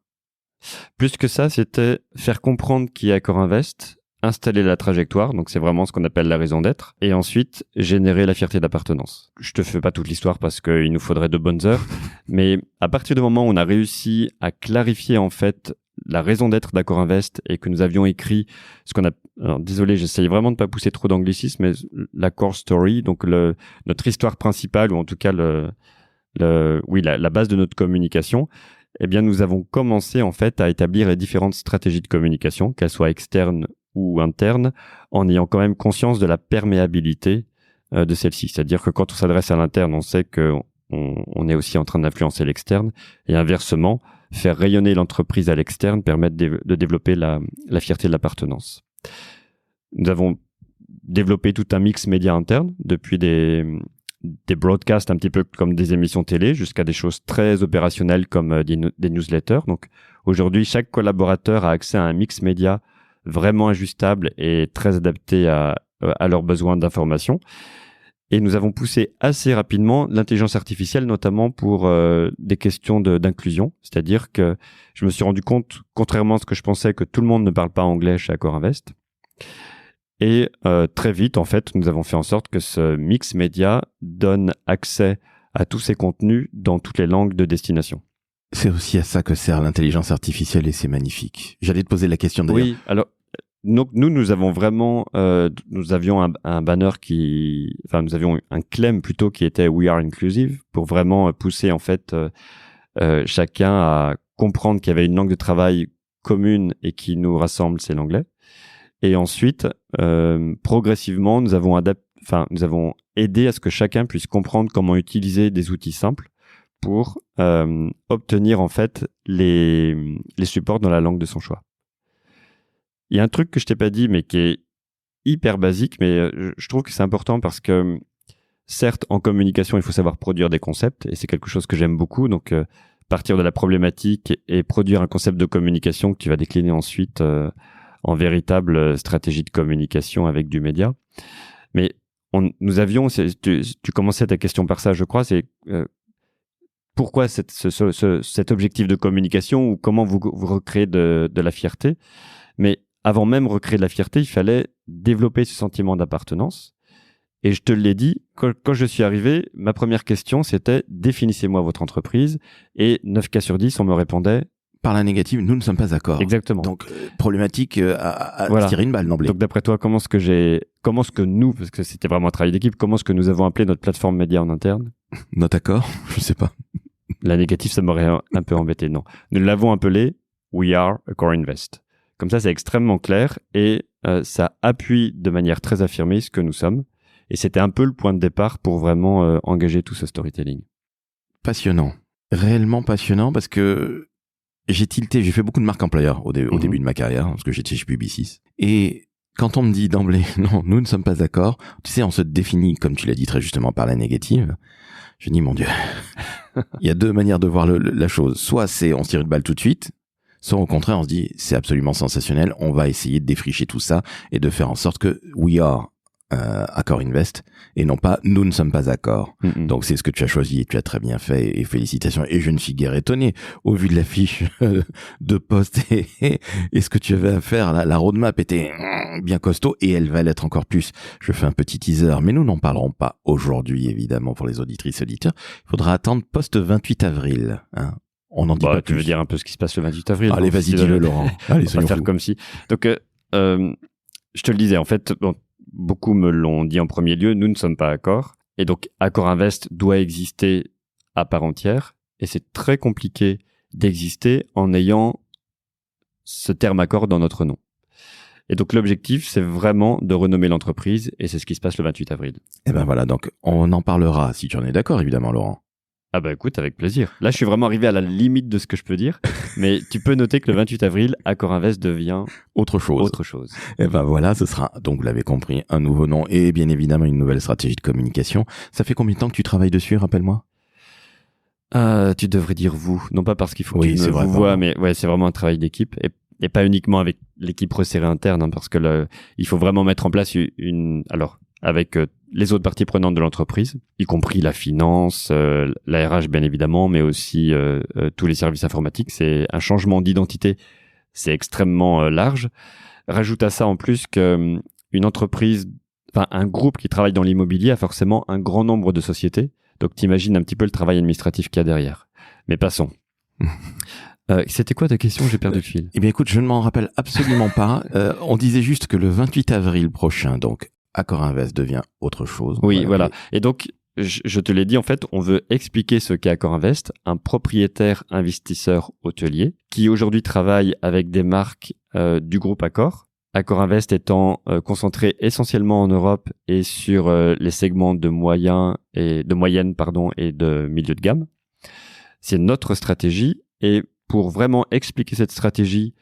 Plus que ça, c'était faire comprendre qui est Accor Invest, installer la trajectoire, donc c'est vraiment ce qu'on appelle la raison d'être, et ensuite générer la fierté d'appartenance. Je te fais pas toute l'histoire parce qu'il nous faudrait de bonnes heures, mais à partir du moment où on a réussi à clarifier en fait la raison d'être d'Accor Invest et que nous avions écrit ce qu'on a... Alors, désolé, j'essaye vraiment de pas pousser trop d'anglicisme, mais la core story, donc notre histoire principale, ou en tout cas la base de notre communication, eh bien, nous avons commencé en fait à établir les différentes stratégies de communication, qu'elles soient externes ou internes, en ayant quand même conscience de la perméabilité de celle-ci. C'est-à-dire que quand on s'adresse à l'interne, on sait qu'on est aussi en train d'influencer l'externe, et inversement, faire rayonner l'entreprise à l'externe permet de développer la fierté de l'appartenance. Nous avons développé tout un mix média interne, depuis des broadcasts un petit peu comme des émissions télé, jusqu'à des choses très opérationnelles comme des newsletters. Donc aujourd'hui, chaque collaborateur a accès à un mix média vraiment ajustable et très adapté à leurs besoins d'information. Et nous avons poussé assez rapidement l'intelligence artificielle, notamment pour des questions d'inclusion. C'est-à-dire que je me suis rendu compte, contrairement à ce que je pensais, que tout le monde ne parle pas anglais chez Accor Invest. Et très vite, en fait, nous avons fait en sorte que ce mix média donne accès à tous ces contenus dans toutes les langues de destination. C'est aussi à ça que sert l'intelligence artificielle et c'est magnifique. J'allais te poser la question d'ailleurs. Oui, alors... Donc nous avons vraiment, nous avions un banner nous avions un claim plutôt qui était We are inclusive pour vraiment pousser en fait chacun à comprendre qu'il y avait une langue de travail commune et qui nous rassemble, c'est l'anglais. Et ensuite, progressivement, nous avons aidé à ce que chacun puisse comprendre comment utiliser des outils simples pour obtenir en fait les supports dans la langue de son choix. Il y a un truc que je t'ai pas dit, mais qui est hyper basique, mais je trouve que c'est important parce que, certes, en communication, il faut savoir produire des concepts, et c'est quelque chose que j'aime beaucoup. Donc, partir de la problématique et produire un concept de communication que tu vas décliner ensuite en véritable stratégie de communication avec du média. Mais nous avions, tu commençais ta question par ça, je crois, c'est pourquoi cet objectif de communication ou comment vous recréez de la fierté. Mais avant même recréer de la fierté, il fallait développer ce sentiment d'appartenance. Et je te l'ai dit, quand je suis arrivé, ma première question, c'était « Définissez-moi votre entreprise ». Et 9 cas sur 10, on me répondait « par la négative, nous ne sommes pas d'accord. Exactement. Donc, problématique à Voilà. tirer une balle d'emblée. Donc d'après toi, comment est-ce que nous, parce que c'était vraiment un travail d'équipe, comment est-ce que nous avons appelé notre plateforme média en interne? Notre accord, je sais pas. La négative, ça m'aurait un peu embêté, non. Nous l'avons appelé We Are a Core Invest. Comme ça, c'est extrêmement clair et ça appuie de manière très affirmée ce que nous sommes. Et c'était un peu le point de départ pour vraiment engager tout ce storytelling. Passionnant. Réellement passionnant parce que j'ai fait beaucoup de marques employeurs au début de ma carrière, parce que j'étais chez Publicis. Et quand on me dit d'emblée, non, nous ne sommes pas d'accord, tu sais, on se définit, comme tu l'as dit très justement, par la négative. Je dis, mon Dieu, il y a deux manières de voir la chose. Soit c'est on se tire une balle tout de suite, soit au contraire on se dit, c'est absolument sensationnel, on va essayer de défricher tout ça et de faire en sorte que we are Accor Invest et non pas nous ne sommes pas accord. Donc c'est ce que tu as choisi et tu as très bien fait et félicitations. Et je ne suis guère étonné au vu de la fiche de poste et ce que tu avais à faire. La roadmap était bien costaud et elle va l'être encore plus. Je fais un petit teaser, mais nous n'en parlerons pas aujourd'hui évidemment pour les auditrices et auditeurs. Il faudra attendre post 28 avril. Hein. On n'en dit pas tu plus. veux dire un peu ce qui se passe le 28 avril. Allez, vas-y, dis-le Laurent. Allez, on va faire fous. comme si. Donc, je te le disais, en fait, beaucoup me l'ont dit en premier lieu, nous ne sommes pas Accor. Et donc, Accor Invest doit exister à part entière. Et c'est très compliqué d'exister en ayant ce terme Accor dans notre nom. Et donc, l'objectif, c'est vraiment de renommer l'entreprise. Et c'est ce qui se passe le 28 avril. Et ben voilà, donc on en parlera si tu en es d'accord, évidemment, Laurent. Ah bah écoute, avec plaisir. Là, je suis vraiment arrivé à la limite de ce que je peux dire. Mais tu peux noter que le 28 avril, Accor Invest devient autre chose. Et ben voilà, ce sera, donc vous l'avez compris, un nouveau nom et bien évidemment une nouvelle stratégie de communication. Ça fait combien de temps que tu travailles dessus, rappelle-moi? Tu devrais dire vous. Non pas parce qu'il faut oui, que tu me vous vois, mais ouais, c'est vraiment un travail d'équipe. Et pas uniquement avec l'équipe resserrée interne, hein, parce que il faut vraiment mettre en place avec les autres parties prenantes de l'entreprise, y compris la finance, la RH bien évidemment, mais aussi tous les services informatiques. C'est un changement d'identité, c'est extrêmement large. Rajoute à ça en plus que une entreprise, enfin un groupe qui travaille dans l'immobilier a forcément un grand nombre de sociétés. Donc t'imagines un petit peu le travail administratif qu'il y a derrière. Mais passons. C'était quoi ta question? J'ai perdu le fil. Eh bien écoute, je ne m'en rappelle absolument pas. On disait juste que le 28 avril prochain, donc Accor Invest devient autre chose. Oui, voilà. Et donc, je te l'ai dit, en fait, on veut expliquer ce qu'est Accor Invest, un propriétaire investisseur hôtelier qui aujourd'hui travaille avec des marques du groupe Accor. Accor Invest étant concentré essentiellement en Europe et sur les segments de moyenne et de milieu de gamme. C'est notre stratégie et pour vraiment expliquer cette stratégie,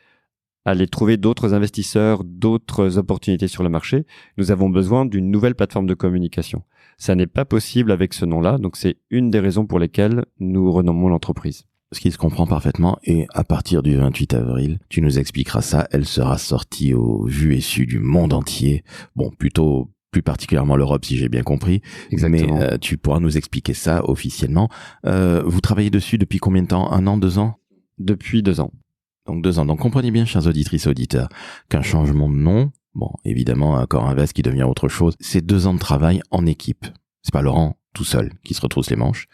aller trouver d'autres investisseurs, d'autres opportunités sur le marché, nous avons besoin d'une nouvelle plateforme de communication. Ça n'est pas possible avec ce nom-là, donc c'est une des raisons pour lesquelles nous renommons l'entreprise. Ce qui se comprend parfaitement, et à partir du 28 avril, tu nous expliqueras ça, elle sera sortie au vu et su du monde entier. Bon, plutôt plus particulièrement l'Europe, si j'ai bien compris. Exactement. Mais tu pourras nous expliquer ça officiellement. Vous travaillez dessus depuis combien de temps? 1 an, 2 ans? Depuis 2 ans. Donc 2 ans. Donc comprenez bien, chers auditrices et auditeurs, qu'un changement de nom, bon, évidemment, Accor Invest qui devient autre chose, c'est 2 ans de travail en équipe. C'est pas Laurent tout seul qui se retrousse les manches.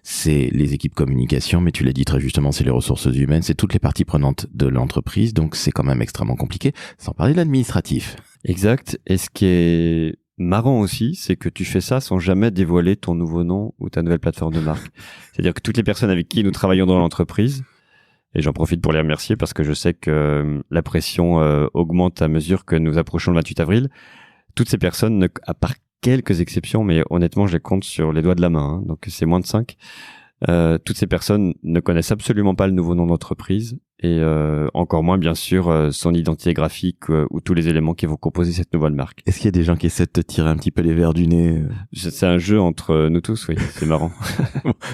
C'est les équipes communication, mais tu l'as dit très justement, c'est les ressources humaines, c'est toutes les parties prenantes de l'entreprise, donc c'est quand même extrêmement compliqué, sans parler de l'administratif. Exact. Et ce qui est marrant aussi, c'est que tu fais ça sans jamais dévoiler ton nouveau nom ou ta nouvelle plateforme de marque. C'est-à-dire que toutes les personnes avec qui nous travaillons dans l'entreprise, et j'en profite pour les remercier parce que je sais que la pression augmente à mesure que nous approchons le 28 avril. Toutes ces personnes, à part quelques exceptions, mais honnêtement, je les compte sur les doigts de la main, hein, donc c'est moins de 5. Toutes ces personnes ne connaissent absolument pas le nouveau nom d'entreprise et encore moins, bien sûr, son identité graphique ou tous les éléments qui vont composer cette nouvelle marque. Est-ce qu'il y a des gens qui essaient de te tirer un petit peu les verres du nez? C'est un jeu entre nous tous, oui, c'est marrant.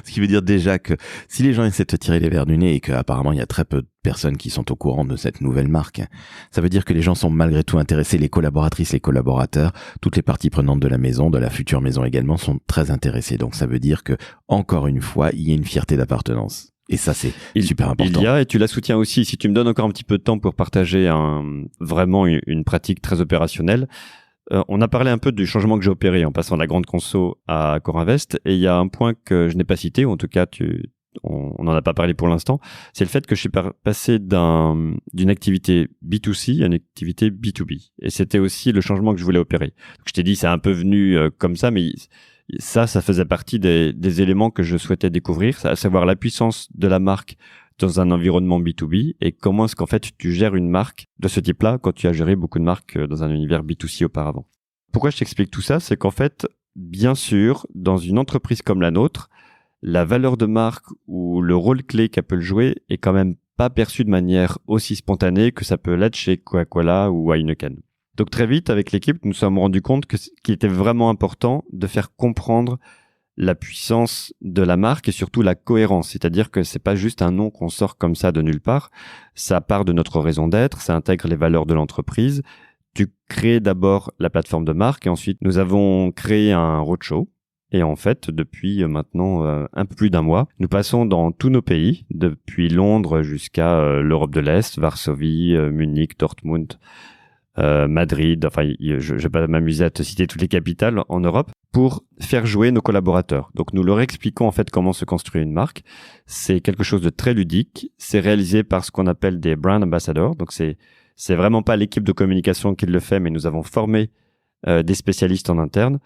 Ce qui veut dire déjà que si les gens essaient de te tirer les verres du nez et qu'apparemment il y a très peu de personnes qui sont au courant de cette nouvelle marque, ça veut dire que les gens sont malgré tout intéressés, les collaboratrices, les collaborateurs, toutes les parties prenantes de la maison, de la future maison également, sont très intéressés. Donc ça veut dire que, encore une fois, il y a une fierté d'appartenance. Et ça, c'est super important. Il y a, et tu la soutiens aussi. Si tu me donnes encore un petit peu de temps pour partager vraiment une pratique très opérationnelle, on a parlé un peu du changement que j'ai opéré en passant de la grande conso à Accor Invest, et il y a un point que je n'ai pas cité, ou en tout cas on n'en a pas parlé pour l'instant, c'est le fait que je suis passé d'une activité B2C à une activité B2B. Et c'était aussi le changement que je voulais opérer. Donc, je t'ai dit, c'est un peu venu comme ça, mais ça faisait partie des éléments que je souhaitais découvrir, à savoir la puissance de la marque dans un environnement B2B et comment est-ce qu'en fait tu gères une marque de ce type-là quand tu as géré beaucoup de marques dans un univers B2C auparavant. Pourquoi je t'explique tout ça? C'est qu'en fait, bien sûr, dans une entreprise comme la nôtre, la valeur de marque ou le rôle clé qu'Apple jouait est quand même pas perçu de manière aussi spontanée que ça peut l'être chez Coca-Cola ou Heineken. Donc très vite, avec l'équipe, nous nous sommes rendus compte qu'il était vraiment important de faire comprendre la puissance de la marque et surtout la cohérence. C'est-à-dire que c'est pas juste un nom qu'on sort comme ça de nulle part. Ça part de notre raison d'être, ça intègre les valeurs de l'entreprise. Tu crées d'abord la plateforme de marque et ensuite nous avons créé un roadshow. Et en fait, depuis maintenant un peu plus d'un mois, nous passons dans tous nos pays, depuis Londres jusqu'à l'Europe de l'Est, Varsovie, Munich, Dortmund, Madrid. Enfin, je vais pas m'amuser à te citer toutes les capitales en Europe pour faire jouer nos collaborateurs. Donc, nous leur expliquons en fait comment se construit une marque. C'est quelque chose de très ludique. C'est réalisé par ce qu'on appelle des brand ambassadors. Donc, c'est vraiment pas l'équipe de communication qui le fait, mais nous avons formé des spécialistes en interne,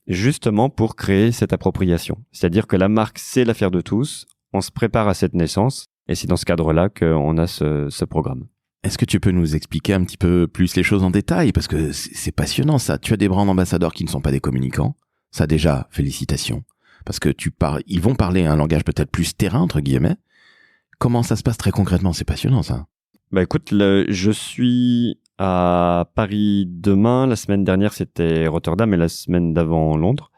justement pour créer cette appropriation. C'est-à-dire que la marque, c'est l'affaire de tous. On se prépare à cette naissance et c'est dans ce cadre-là qu'on a ce programme. Est-ce que tu peux nous expliquer un petit peu plus les choses en détail? Parce que c'est passionnant ça. Tu as des brand ambassadeurs qui ne sont pas des communicants. Ça déjà, félicitations. Parce que ils vont parler un langage peut-être plus terrain, entre guillemets. Comment ça se passe très concrètement? C'est passionnant ça. Bah écoute, je suis à Paris demain. La semaine dernière, c'était Rotterdam et la semaine d'avant, Londres.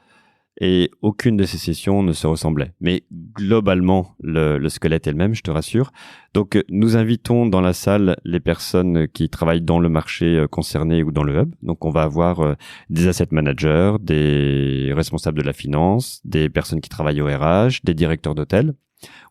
Et aucune de ces sessions ne se ressemblait. Mais globalement, le squelette est le même, je te rassure. Donc, nous invitons dans la salle les personnes qui travaillent dans le marché concerné ou dans le hub. Donc, on va avoir des asset managers, des responsables de la finance, des personnes qui travaillent au RH, des directeurs d'hôtel.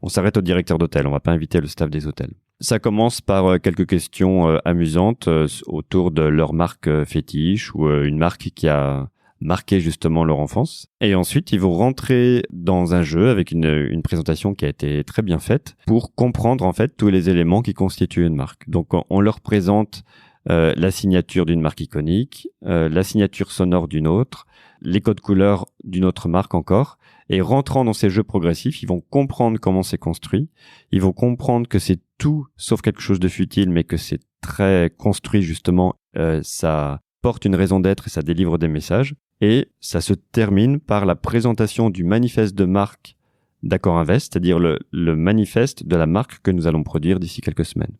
On s'arrête aux directeurs d'hôtel, on va pas inviter le staff des hôtels. Ça commence par quelques questions amusantes autour de leur marque fétiche ou une marque qui a marqué justement leur enfance. Et ensuite, ils vont rentrer dans un jeu avec une présentation qui a été très bien faite pour comprendre en fait tous les éléments qui constituent une marque. Donc, on leur présente la signature d'une marque iconique, la signature sonore d'une autre, les codes couleurs d'une autre marque encore. Et rentrant dans ces jeux progressifs, ils vont comprendre comment c'est construit. Ils vont comprendre que c'est tout sauf quelque chose de futile, mais que c'est très construit justement. Ça porte une raison d'être et ça délivre des messages. Et ça se termine par la présentation du manifeste de marque d'Accor Invest, c'est-à-dire le manifeste de la marque que nous allons produire d'ici quelques semaines.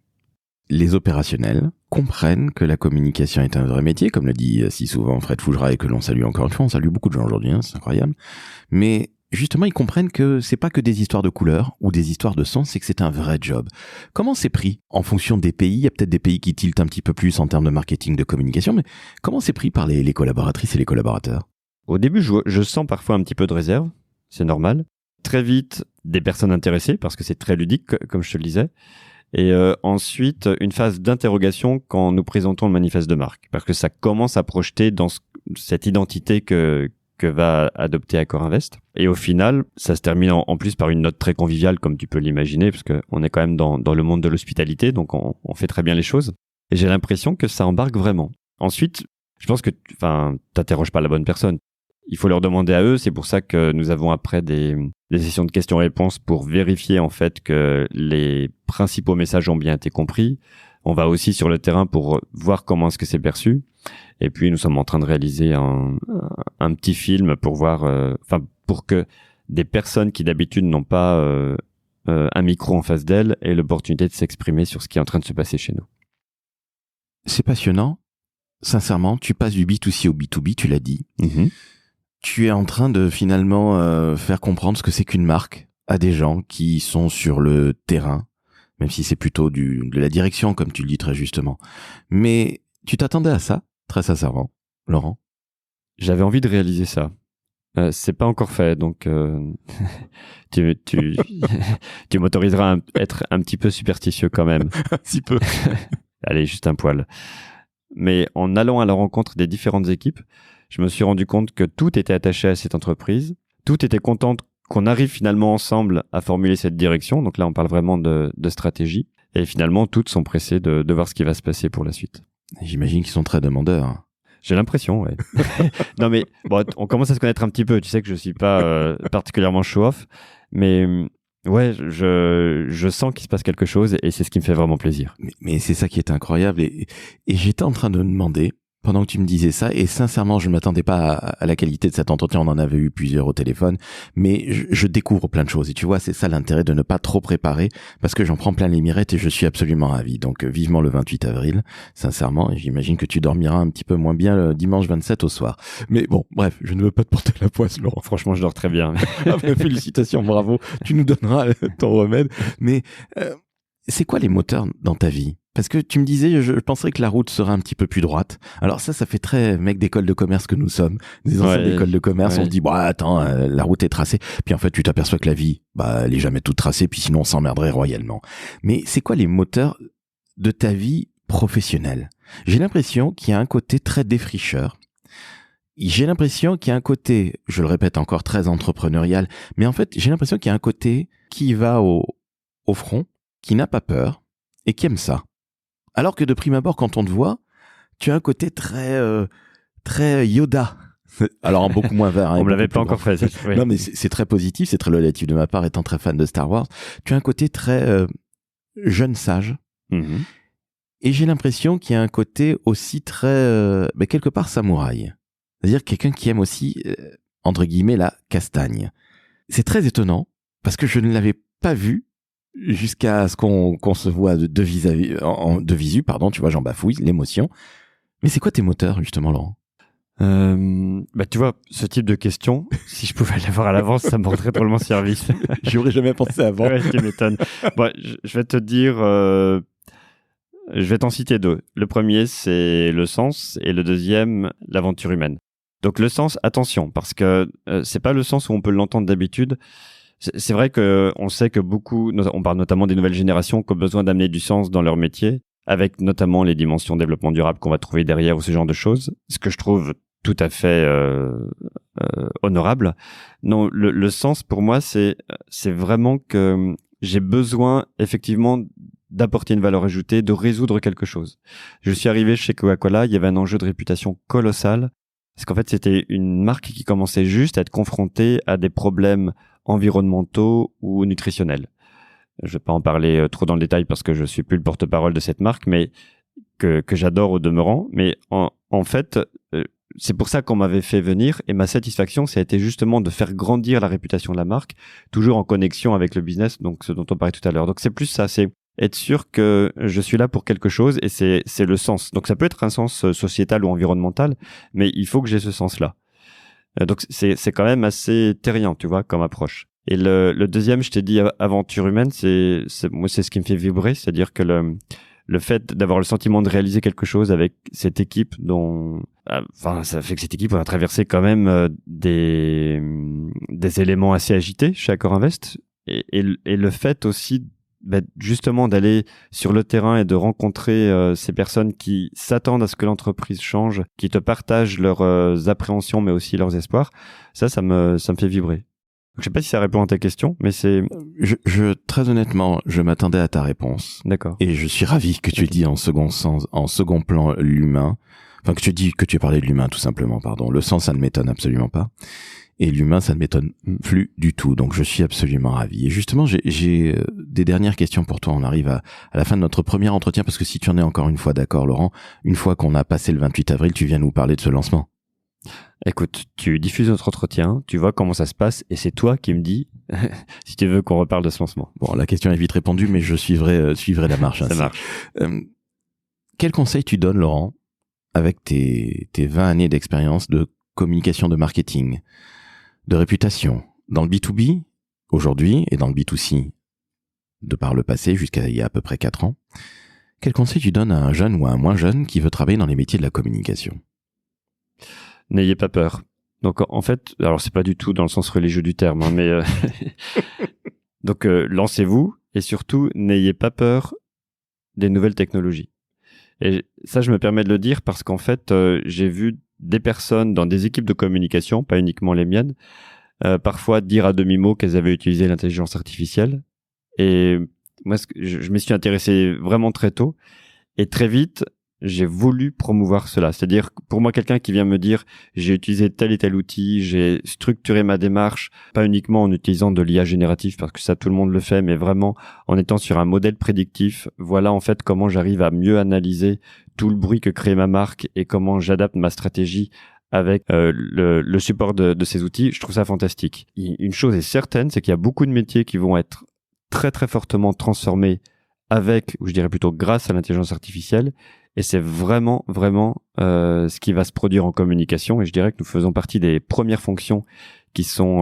Les opérationnels comprennent que la communication est un vrai métier, comme le dit si souvent Fred Fougera et que l'on salue encore une fois. On salue beaucoup de gens aujourd'hui, hein, c'est incroyable. Mais justement, ils comprennent que c'est pas que des histoires de couleurs ou des histoires de sons, c'est que c'est un vrai job. Comment c'est pris en fonction des pays? Il y a peut-être des pays qui tiltent un petit peu plus en termes de marketing, de communication, mais comment c'est pris par les collaboratrices et les collaborateurs? Au début, je sens parfois un petit peu de réserve, c'est normal. Très vite, des personnes intéressées, parce que c'est très ludique, comme je te le disais. Et ensuite, une phase d'interrogation quand nous présentons le manifeste de marque, parce que ça commence à projeter dans cette identité que va adopter Accor Invest. Et au final, ça se termine en plus par une note très conviviale, comme tu peux l'imaginer, parce qu'on est quand même dans le monde de l'hospitalité, donc on fait très bien les choses. Et j'ai l'impression que ça embarque vraiment. Ensuite, je pense que t'interroges pas la bonne personne. Il faut leur demander à eux. C'est pour ça que nous avons après des sessions de questions-réponses pour vérifier en fait que les principaux messages ont bien été compris. On va aussi sur le terrain pour voir comment est-ce que c'est perçu. Et puis, nous sommes en train de réaliser un petit film pour voir, pour que des personnes qui d'habitude n'ont pas un micro en face d'elles aient l'opportunité de s'exprimer sur ce qui est en train de se passer chez nous. C'est passionnant. Sincèrement, tu passes du B2C au B2B, tu l'as dit. Mm-hmm. Tu es en train de finalement faire comprendre ce que c'est qu'une marque à des gens qui sont sur le terrain, même si c'est plutôt de la direction, comme tu le dis très justement. Mais tu t'attendais à ça, très sincèrement, Laurent? J'avais envie de réaliser ça. C'est pas encore fait, donc tu m'autoriseras à être un petit peu superstitieux quand même. Un petit peu. Allez, juste un poil. Mais en allant à la rencontre des différentes équipes, je me suis rendu compte que tout était attaché à cette entreprise. Tout était content qu'on arrive finalement ensemble à formuler cette direction. Donc là, on parle vraiment de stratégie. Et finalement, toutes sont pressées de voir ce qui va se passer pour la suite. J'imagine qu'ils sont très demandeurs. J'ai l'impression, ouais. Non mais bon, on commence à se connaître un petit peu. Tu sais que je suis pas particulièrement show-off, mais ouais, je sens qu'il se passe quelque chose et c'est ce qui me fait vraiment plaisir. Mais c'est ça qui est incroyable. Et j'étais en train de me demander, pendant que tu me disais ça, et sincèrement, je ne m'attendais pas à la qualité de cet entretien. On en avait eu plusieurs au téléphone, mais je découvre plein de choses. Et tu vois, c'est ça l'intérêt de ne pas trop préparer, parce que j'en prends plein les mirettes et je suis absolument ravi. Donc, vivement le 28 avril, sincèrement. Et j'imagine que tu dormiras un petit peu moins bien le dimanche 27 au soir. Mais bon, bref, je ne veux pas te porter la poisse, Laurent. Franchement, je dors très bien. Félicitations, bravo. Tu nous donneras ton remède. Mais c'est quoi les moteurs dans ta vie? Parce que tu me disais, je penserais que la route sera un petit peu plus droite. Alors ça fait très mec d'école de commerce que nous sommes, des anciens d'école de commerce. On se dit, bah attends, la route est tracée. Puis en fait, tu t'aperçois que la vie, bah elle est jamais toute tracée. Puis sinon, on s'emmerderait royalement. Mais c'est quoi les moteurs de ta vie professionnelle? J'ai l'impression qu'il y a un côté très défricheur. J'ai l'impression qu'il y a un côté, je le répète encore, très entrepreneurial. Mais en fait, j'ai l'impression qu'il y a un côté qui va au front, qui n'a pas peur et qui aime ça. Alors que de prime abord, quand on te voit, tu as un côté très Yoda. Alors, beaucoup moins vert. On me l'avait pas encore fait. Oui. Non, mais c'est très positif, c'est très relatif de ma part, étant très fan de Star Wars. Tu as un côté très jeune sage. Mm-hmm. Et j'ai l'impression qu'il y a un côté aussi très, quelque part, samouraï. C'est-à-dire quelqu'un qui aime aussi, entre guillemets, la castagne. C'est très étonnant, parce que je ne l'avais pas vu jusqu'à ce qu'on se voit de visu, pardon, tu vois, j'en bafouille, l'émotion. Mais c'est quoi tes moteurs, justement, Laurent? Tu vois, ce type de question, si je pouvais l'avoir à l'avance, ça me rendrait drôlement service. J'y aurais jamais pensé avant. Ouais, tu m'étonnes. Bon, je vais te dire, je vais t'en citer deux. Le premier, c'est le sens, et le deuxième, l'aventure humaine. Donc le sens, attention, parce que c'est pas le sens où on peut l'entendre d'habitude. C'est vrai que on sait que beaucoup, on parle notamment des nouvelles générations qui ont besoin d'amener du sens dans leur métier, avec notamment les dimensions développement durable qu'on va trouver derrière ou ce genre de choses, ce que je trouve tout à fait honorable. Non, le sens pour moi, c'est vraiment que j'ai besoin effectivement d'apporter une valeur ajoutée, de résoudre quelque chose. Je suis arrivé chez Coca-Cola, il y avait un enjeu de réputation colossal, parce qu'en fait c'était une marque qui commençait juste à être confrontée à des problèmes environnementaux ou nutritionnels. Je vais pas en parler trop dans le détail parce que je suis plus le porte-parole de cette marque, mais que j'adore au demeurant. Mais en fait, c'est pour ça qu'on m'avait fait venir, et ma satisfaction, ça a été justement de faire grandir la réputation de la marque, toujours en connexion avec le business, donc ce dont on parlait tout à l'heure. Donc c'est plus ça, c'est être sûr que je suis là pour quelque chose, et c'est le sens. Donc ça peut être un sens sociétal ou environnemental, mais il faut que j'ai ce sens-là. Donc c'est quand même assez terrien, tu vois, comme approche. Et le deuxième, je t'ai dit aventure humaine, moi c'est ce qui me fait vibrer, c'est-à-dire que le fait d'avoir le sentiment de réaliser quelque chose avec cette équipe ça fait que cette équipe on a traversé quand même des éléments assez agités chez Accor Invest, et le fait aussi justement d'aller sur le terrain et de rencontrer ces personnes qui s'attendent à ce que l'entreprise change, qui te partagent leurs appréhensions mais aussi leurs espoirs, ça me fait vibrer. Je sais pas si ça répond à ta question, mais c'est... Très honnêtement, je m'attendais à ta réponse. D'accord. Et je suis ravi que tu aies dit en second plan l'humain. Enfin, que tu aies parlé de l'humain, tout simplement, pardon. Le sens, ça ne m'étonne absolument pas. Et l'humain, ça ne m'étonne plus du tout. Donc, je suis absolument ravi. Et justement, j'ai des dernières questions pour toi. On arrive à la fin de notre premier entretien, parce que si tu en es encore une fois d'accord, Laurent, une fois qu'on a passé le 28 avril, tu viens nous parler de ce lancement. Écoute, tu diffuses notre entretien, tu vois comment ça se passe, et c'est toi qui me dis si tu veux qu'on reparle de ce lancement. Bon, la question est vite répondue, mais je suivrai la marche. Ça marche. Quel conseil tu donnes, Laurent, avec tes 20 années d'expérience de communication, de marketing, de réputation, dans le B2B, aujourd'hui, et dans le B2C, de par le passé, jusqu'à il y a à peu près 4 ans, quel conseil tu donnes à un jeune ou à un moins jeune qui veut travailler dans les métiers de la communication ? N'ayez pas peur. Donc en fait, alors c'est pas du tout dans le sens religieux du terme, mais donc lancez-vous, et surtout n'ayez pas peur des nouvelles technologies. Et ça, je me permets de le dire parce qu'en fait, j'ai vu des personnes dans des équipes de communication, pas uniquement les miennes, parfois dire à demi-mot qu'elles avaient utilisé l'intelligence artificielle. Et moi, je m'y suis intéressé vraiment très tôt. Et très vite, j'ai voulu promouvoir cela. C'est-à-dire, pour moi, quelqu'un qui vient me dire j'ai utilisé tel et tel outil, j'ai structuré ma démarche, pas uniquement en utilisant de l'IA générative, parce que ça, tout le monde le fait, mais vraiment en étant sur un modèle prédictif. Voilà, en fait, comment j'arrive à mieux analyser tout le bruit que crée ma marque et comment j'adapte ma stratégie avec le support de ces outils. Je trouve ça fantastique. Une chose est certaine, c'est qu'il y a beaucoup de métiers qui vont être très, très fortement transformés avec, ou je dirais plutôt grâce à l'intelligence artificielle. Et c'est vraiment, vraiment ce qui va se produire en communication. Et je dirais que nous faisons partie des premières fonctions qui sont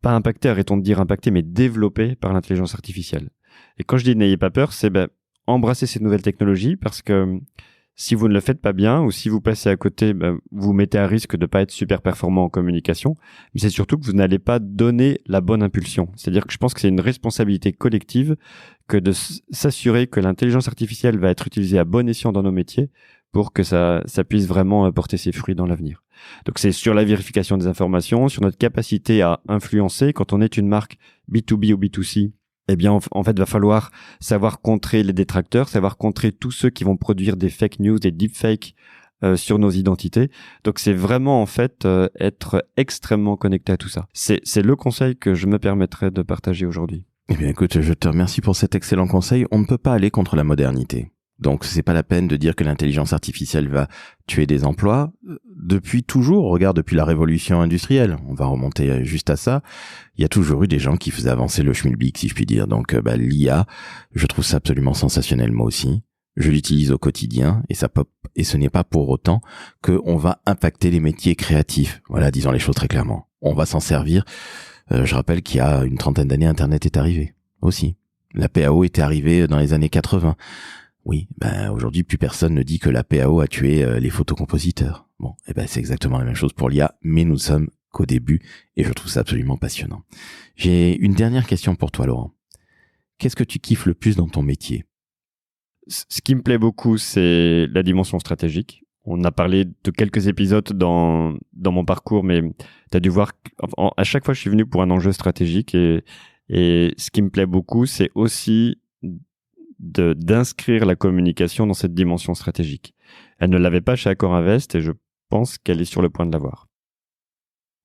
pas impactées, arrêtons de dire impactées, mais développées par l'intelligence artificielle. Et quand je dis n'ayez pas peur, c'est embrasser ces nouvelles technologies, parce que si vous ne le faites pas bien ou si vous passez à côté, vous mettez à risque de ne pas être super performant en communication. Mais c'est surtout que vous n'allez pas donner la bonne impulsion. C'est-à-dire que je pense que c'est une responsabilité collective que de s'assurer que l'intelligence artificielle va être utilisée à bon escient dans nos métiers pour que ça puisse vraiment porter ses fruits dans l'avenir. Donc c'est sur la vérification des informations, sur notre capacité à influencer. Quand on est une marque B2B ou B2C, eh bien, en fait, va falloir savoir contrer les détracteurs, savoir contrer tous ceux qui vont produire des fake news, des deepfakes sur nos identités. Donc, c'est vraiment, en fait, être extrêmement connecté à tout ça. C'est le conseil que je me permettrai de partager aujourd'hui. Eh bien, écoute, je te remercie pour cet excellent conseil. On ne peut pas aller contre la modernité. Donc, c'est pas la peine de dire que l'intelligence artificielle va tuer des emplois. Depuis toujours, regarde, depuis la révolution industrielle, on va remonter juste à ça, il y a toujours eu des gens qui faisaient avancer le schmilblick, si je puis dire. Donc, l'IA, je trouve ça absolument sensationnel, moi aussi. Je l'utilise au quotidien, et ce n'est pas pour autant qu'on va impacter les métiers créatifs. Voilà, disons les choses très clairement. On va s'en servir. Je rappelle qu'il y a une 30aine d'années, Internet est arrivé aussi. La PAO était arrivée dans les années 80. Oui, aujourd'hui, plus personne ne dit que la PAO a tué les photocompositeurs. Bon, c'est exactement la même chose pour l'IA, mais nous ne sommes qu'au début, et je trouve ça absolument passionnant. J'ai une dernière question pour toi, Laurent. Qu'est-ce que tu kiffes le plus dans ton métier ? Ce qui me plaît beaucoup, c'est la dimension stratégique. On a parlé de quelques épisodes dans mon parcours, mais tu as dû voir à chaque fois je suis venu pour un enjeu stratégique, et ce qui me plaît beaucoup, c'est aussi d'inscrire la communication dans cette dimension stratégique. Elle ne l'avait pas chez Accor Invest, et je pense qu'elle est sur le point de l'avoir.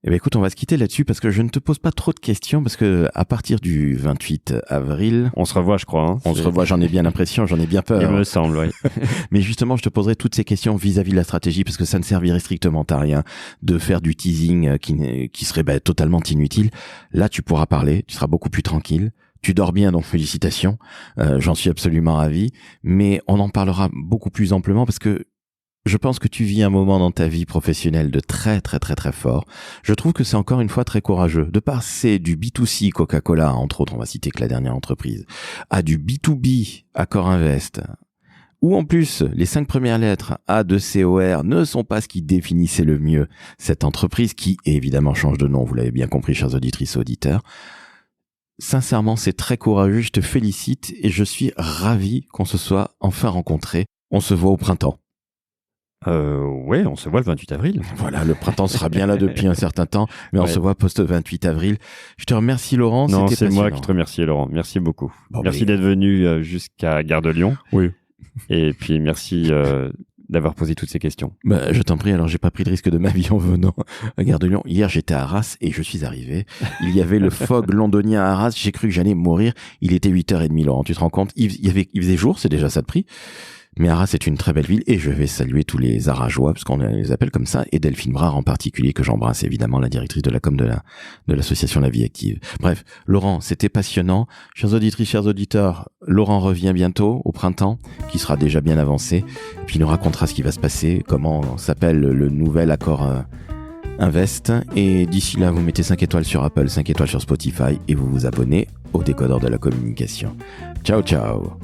Eh bien, écoute, on va se quitter là-dessus parce que je ne te pose pas trop de questions, parce que à partir du 28 avril... On se revoit, je crois. Hein. On se revoit, j'en ai bien l'impression, j'en ai bien peur. Il me semble, oui. Mais justement, je te poserai toutes ces questions vis-à-vis de la stratégie, parce que ça ne servirait strictement à rien de faire du teasing qui serait totalement inutile. Là, tu pourras parler, tu seras beaucoup plus tranquille. Tu dors bien, donc félicitations. J'en suis absolument ravi. Mais on en parlera beaucoup plus amplement, parce que je pense que tu vis un moment dans ta vie professionnelle de très très très très fort. Je trouve que c'est encore une fois très courageux de passer du B2C Coca-Cola, entre autres, on va citer que la dernière entreprise, à du B2B Accor Invest, où en plus les 5 premières lettres A de COR ne sont pas ce qui définissait le mieux cette entreprise, qui évidemment change de nom, vous l'avez bien compris, chers auditrices et auditeurs. Sincèrement, c'est très courageux, je te félicite et je suis ravi qu'on se soit enfin rencontrés. On se voit au printemps. Ouais, on se voit le 28 avril. Voilà, le printemps sera bien là depuis un certain temps, mais on se voit post 28 avril. Je te remercie, Laurent. Non, c'était c'est moi qui te remercie, Laurent. Merci beaucoup. Bon, merci d'être venu jusqu'à Gare de Lyon. Oui. Et puis merci d'avoir posé toutes ces questions. Je t'en prie, alors j'ai pas pris de risque de ma vie en venant à Gare de Lyon. Hier, j'étais à Arras et je suis arrivé. Il y avait le fog londonien à Arras. J'ai cru que j'allais mourir. Il était 8h30, Laurent. Tu te rends compte? Il faisait jour, c'est déjà ça de prix. Mais Arras est une très belle ville et je vais saluer tous les Arageois, parce qu'on les appelle comme ça, et Delphine Brard en particulier, que j'embrasse évidemment, la directrice de la com de l'association La Vie Active. Bref, Laurent, c'était passionnant. Chers auditrices, chers auditeurs, Laurent revient bientôt au printemps, qui sera déjà bien avancé, puis il nous racontera ce qui va se passer, comment s'appelle le nouvel Accor Invest, et d'ici là, vous mettez 5 étoiles sur Apple, 5 étoiles sur Spotify, et vous vous abonnez au décodeur de la communication. Ciao, ciao.